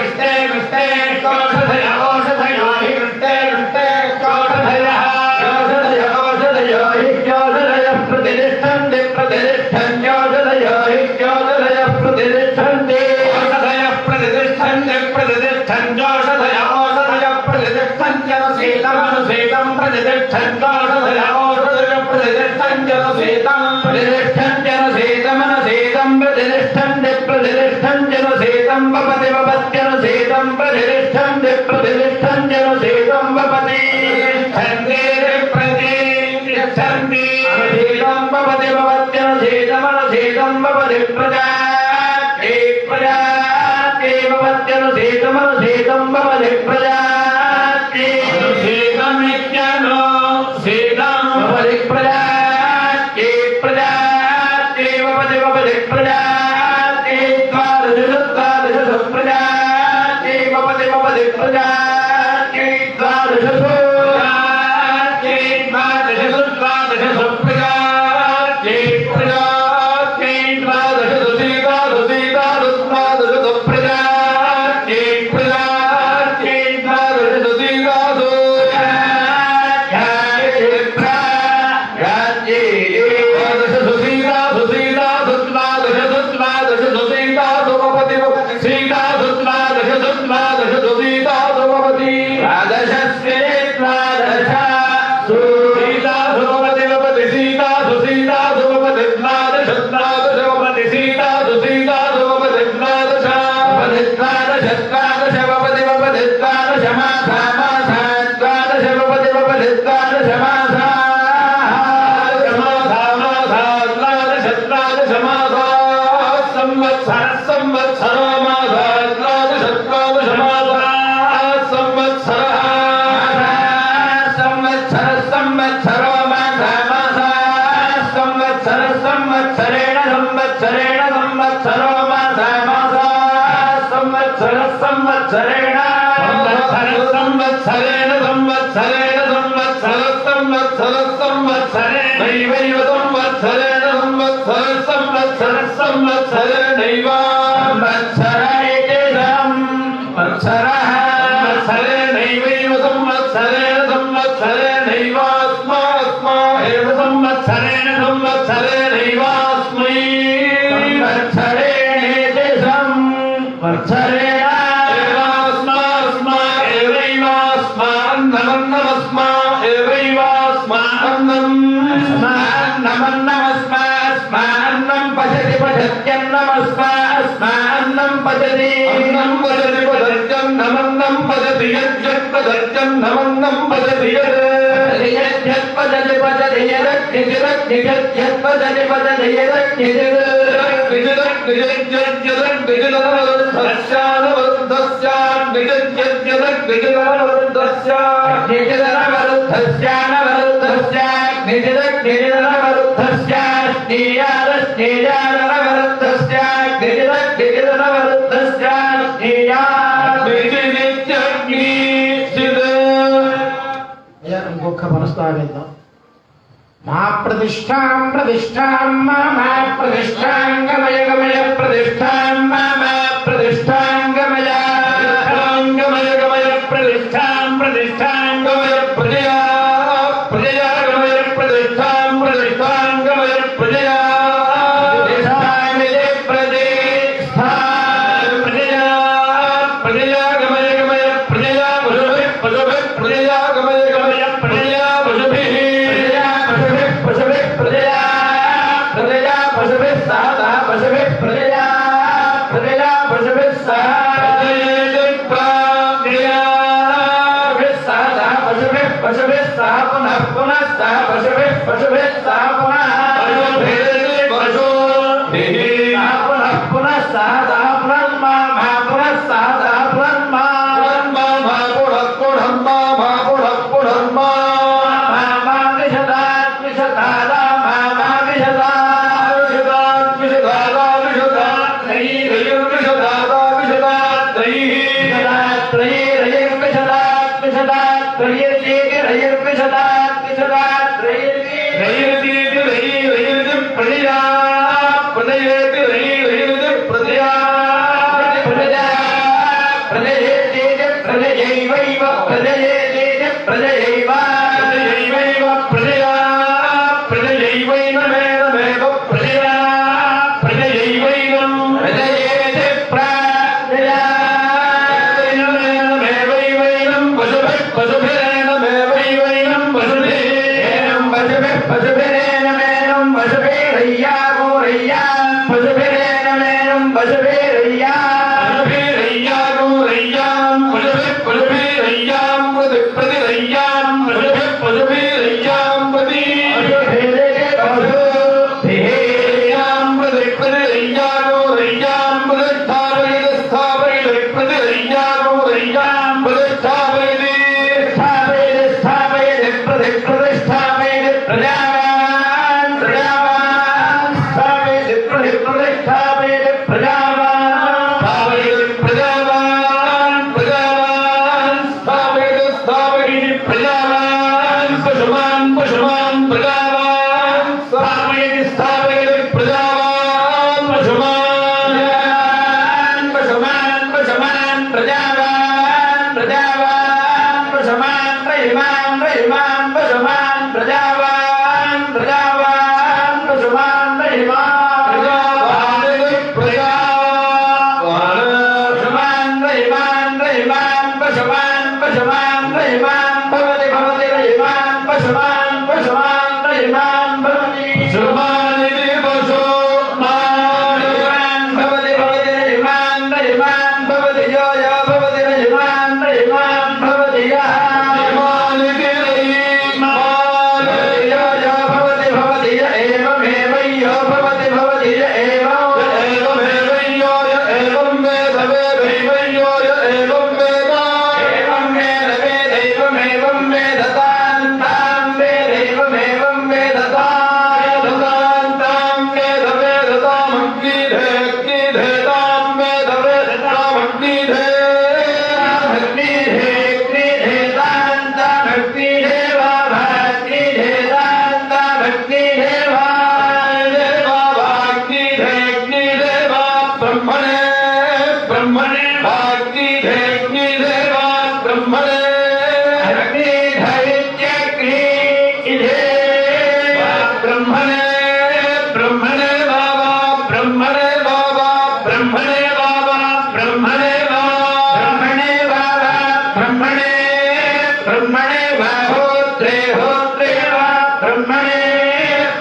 कृष्णे प्रतिष्ठन् जोषधय ओषधय प्रतिष्ठन् जनसेतमनुसेतं प्रतिष्ठन् जोषधय ओषधय प्रतिष्ठन् जनसेतं प्रतिष्ठन् जनसेतमनुसेतं प्रतिष्ठन् प्रतिष्ठन् जनसेतं वपति वपत्यनुसेतं प्रतिष्ठन् प्रतिष्ठन् जनसेतं वपति प्रतिष्ठन्ति अनुसेतं वपति वपत्यनुसेतमनुसेतं वपति प्रजा प्रजानुसेतमनुसेतं भवति प्रजाति अनुसेतमित्यनो सेतं भवति प्रजाति प्रजाति भवति भवति प्रजाति द्वादश प्रजाति भवति भवति प्रजाति द्वादश प्रजाति द्वादश प्रजाति प्रजाति द्वादश ఇంకొక మనస్తాగేద్దాం. మా प्रतिष्ठां मम प्रतिष्ठां गमय गमय प्रतिष्ठां मम प्रतिष्ठां गमय गमय गमय प्रतिष्ठां गमय प्रजया प्रजया गमय प्रतिष्ठां गमय प्रजया पशुमान् पशुमान् प्रजावान् स्थापयति स्थापयति प्रजावान् पशुमान् पशुमान् पशुमान् प्रजावान् प्रजावान् पशुमान् रहिमान् रहिमान् पशुमान् प्रजावान् प्रजावान् पशुमान् रहिमान् प्रजावान् रहिमान् रहिमान् पशुमान् पशुमान् रहिमान् भवति भवति रहिमान् पशुमान् पशुमान् रहिमान् भवति पशुमानिति पशुमान् भवति भवति रहिमान् रहिमान् भवति यो यो भवति रहिमान् रहिमान् भवति यः रहिमानिति रहिमान् यो यो भवति भवति य एवमेव यो भवति भवति य एवमेव यो य एवं वेद वेदैव यो य एवं वेद एवं वेद वेदैवमेवं वेदतां तां वेदैवमेवं वेदतां वेदतां वेद वेदतामग्निधे अग्निधे तां वेद वेदतामग्निधे अग्निधे अग्निधे तां तामग्निधे वा भाग्निधे तां तामग्निधे वा भाग्निधे अग्निधे वा ब्रह्मणे ब्रह्मणे भाग्निधे अग्निधे वा ब्रह्मणे ब्रह्मणे ब्रह्मणे बाबा ब्रह्मणे बाबा ब्रह्मणे बाबा ब्रह्मणे बाबा ब्रह्मणे ब्रह्मणे होत्रे होत्रे वा ब्रह्मणे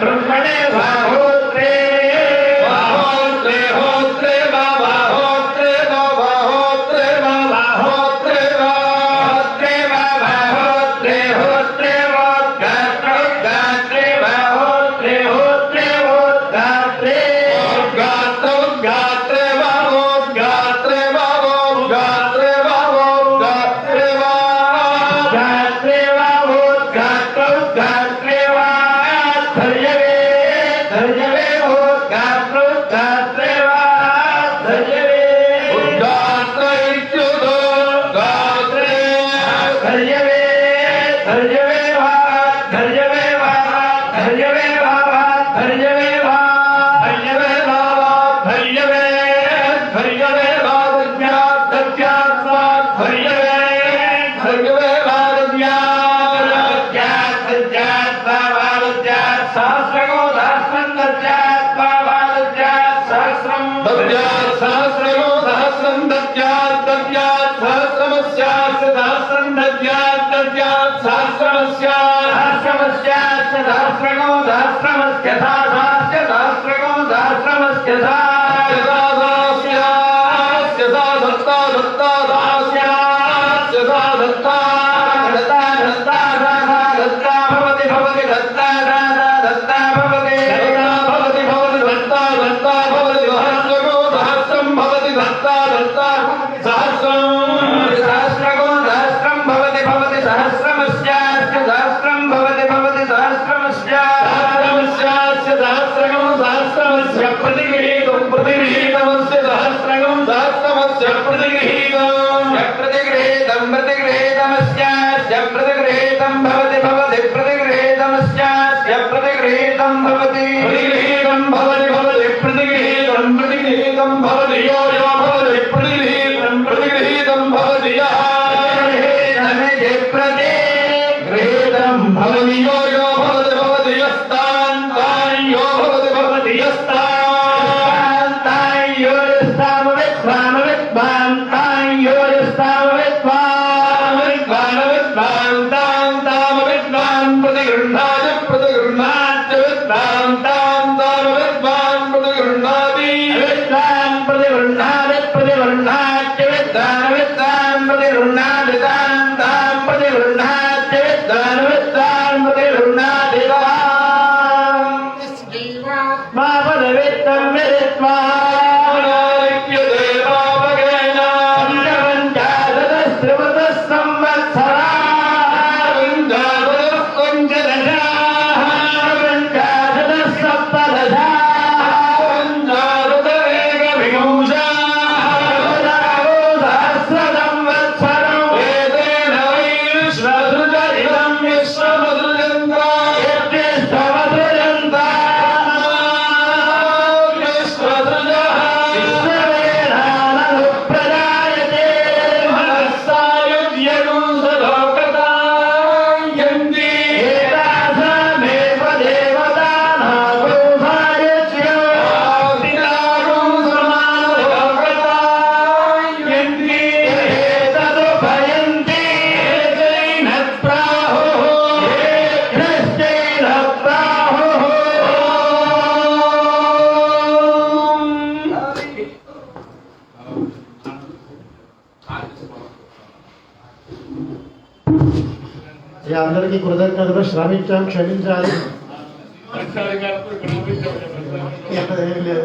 ब्रह्मणे होत्रे होत्रे होत्रे बाबा होत्रे बाबा होत्रे बाबा होत्रे होत्रे बाबा होत्रे होत्रे गात्रे गात्रे होत्रे होत्रे गात्रे गात्रे गात्रे बाबो गात्रे बाबो गात्रे बाबो गात्रे गात्रे बाबो गात्रे गात्रे वा धर्यवे धर्यवे हो गात्रे गात्रे वा धर्यवे गात्रे इत्युदो गात्रे धर्यवे धर्यवे वा धर्यवे वा धर्यवे बाबा धर्यवे वा धर्यवे बाबा धर्यवे धर्यवे बादज्ञात् दज्ञात् स्वात् धर्यवे धर्यवे बादज्ञात् दज्ञात् बाबादज्ञात् सहस्रगो सहस्रं दज्ञात् बाबादज्ञात् सहस्रं दज्ञात् सहस्रगो सहस्रं दज्ञात् दज्ञात् सहस्रमस्यास्य सहस्रं दज्ञात् दज्ञात् सहस्रमस्यास्य सहस्रगो सहस्रमस्य सहस्रस्य सहस्रगो सहस्रमस्य सहस्रस्य दत्ता दत्ता दास्यास्य दत्ता दत्ता दत्ता दत्ता भवति भवति दत्ता दत्ता भवति भवति भवति दत्ता दत्ता भवति सहस्रगो सहस्रं भवति दत्ता दत्ता सहस्रं सहस्रगो सहस्रं भवति भवति सहस्रमस्यास्य सहस्रं भवति भवति सहस्रमस्यास्य सहस्रगो सहस्रमस्य प्रतिगृहीतं प्रतिगृहीतमस्य सहस्रगं सहस्रमस्य प्रतिगृहीतं प्रतिगृहीतमस्यास्य प्रतिगृहीतं भवति भवति प्रतिगृहीतमस्यास्य प्रतिगृहीतं भवति प्रतिगृहीतं भवति भवति प्रतिगृहीतं प्रतिगृहीतं भवति यो यो भवति प्रतिगृहीतं प्रतिगृहीतं भवति यः प्रतिगृहीतं भवति यो यो भवति भवति यस्तान् तान् यो भवति भवति यस्तान् तान् यो यस्तान् विद्वान् विद्वान् तान् यो यस्तान् विद्वान् विद्वान् विद्वान् तान् ताम् विद्वान् प्रतिगृह्णाति प्रतिगृह्णाति विद्वान् तान् ताम् विद्वान् प्रतिगृह्णाति विद्वान् प्रतिगृह्णाति प्रतिगृह्णाति विद्वान् विद्वान् प्रतिगृह्णाति तान् ताम् प्रतिगृह्णाति विद्वान् विद्वान् प्रतिगृह्णाति मा पदवित्तं विदित्वा देवापगेन पञ्चपञ्चाशतस्त्रिवतः संवत्सरा पञ्चदशाः पञ्चाशतः सप्तदशाः पञ्चाशत एकविंशाः सहस्रसंवत्सरम् एतेन वै विश्वसृज इदं विश्वमसृजन् అందరికీ కృతజ్ఞతలు. శ్రమించాం, క్షమించాలి. ఏం లేదు,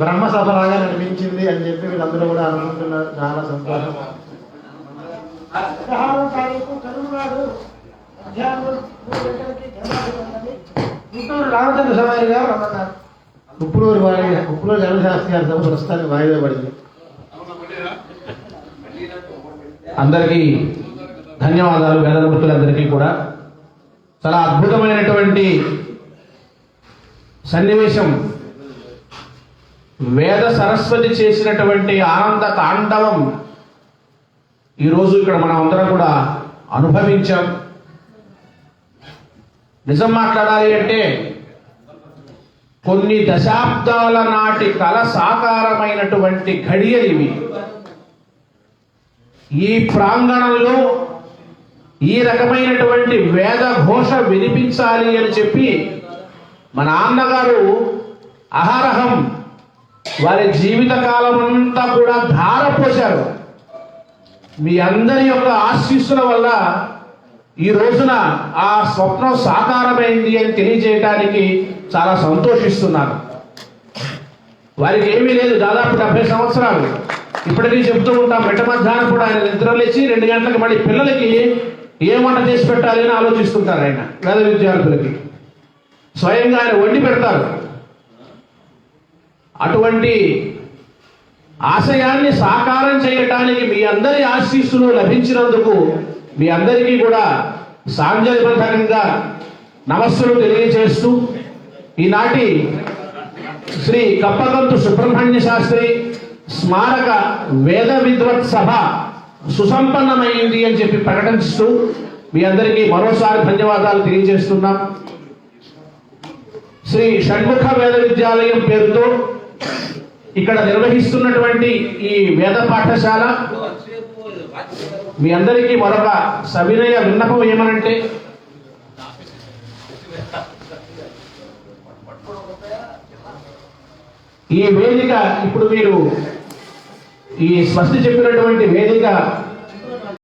బ్రహ్మసభ లాగా నడిపించింది అని చెప్పి వీళ్ళందరూ కూడా అనుకుంటున్నారు. చాలా సంతోషం. 16వ తారీఖు కరుణాడు మధ్యాహ్నం 3 గంటలకి గుంటూరు రామచంద్ర స్వామి గారు రమ్మన్నారు. ఉప్పులూరు జనశాస్త్రి గారి సభ ప్రస్తుతానికి వాయిదా పడింది. అందరికీ ధన్యవాదాలు. వేదమూర్తులందరికీ కూడా చాలా అద్భుతమైనటువంటి సన్నివేశం. వేద సరస్వతి చేసినటువంటి ఆనంద తాండవం ఈరోజు ఇక్కడ మనం అందరం కూడా అనుభవించాం. నిజం మాట్లాడాలి అంటే కొన్ని దశాబ్దాల నాటి కల సాకారమైనటువంటి ఘడియలు ఇవి. ఈ ప్రాంగణంలో ఈ రకమైనటువంటి వేద ఘోష వినిపించాలి అని చెప్పి మా నాన్నగారు అహరహం వారి జీవిత కాలం అంతా కూడా ధారపోశారు. మీ అందరి యొక్క ఆశీస్సుల వల్ల ఈ రోజున ఆ స్వప్నం సాకారమైంది అని తెలియజేయడానికి చాలా సంతోషిస్తున్నాను. వారికి ఏమీ లేదు, దాదాపు 70 సంవత్సరాలు. ఇప్పటికీ చెప్తూ ఉంటాం, మిట్ట మధ్యాహ్నం కూడా ఆయన నిద్ర లేచి 2 గంటలకు మళ్ళీ పిల్లలకి ఏ వంట చేసి పెట్టాలి అని ఆలోచిస్తుంటారు. ఆయన వేద విద్యార్థులకి స్వయంగా ఆయన వండి పెడతారు. అటువంటి ఆశయాన్ని సాకారం చేయటానికి మీ అందరి ఆశీస్సులు లభించినందుకు మీ అందరికీ కూడా సాంజలిబద్ధంగా నమస్సులు తెలియజేస్తూ ఈనాటి శ్రీ కప్పగంతు సుబ్రహ్మణ్య శాస్త్రి స్మారక వేద విద్వత్ సభ సుసంపన్నమైంది అని చెప్పి ప్రకటిస్తూ మీ అందరికీ మరోసారి ధన్యవాదాలు తెలియజేస్తున్నాం. శ్రీ షణ్ముఖ వేద విద్యాలయం పేరుతో ఇక్కడ నిర్వహిస్తున్నటువంటి ఈ వేద పాఠశాల మీ అందరికీ మరొక సవినయ విన్నపం ఏమనంటే, ఈ వేదిక ఇప్పుడు మీరు ఈ స్వస్తి చెప్పినటువంటి వేదిక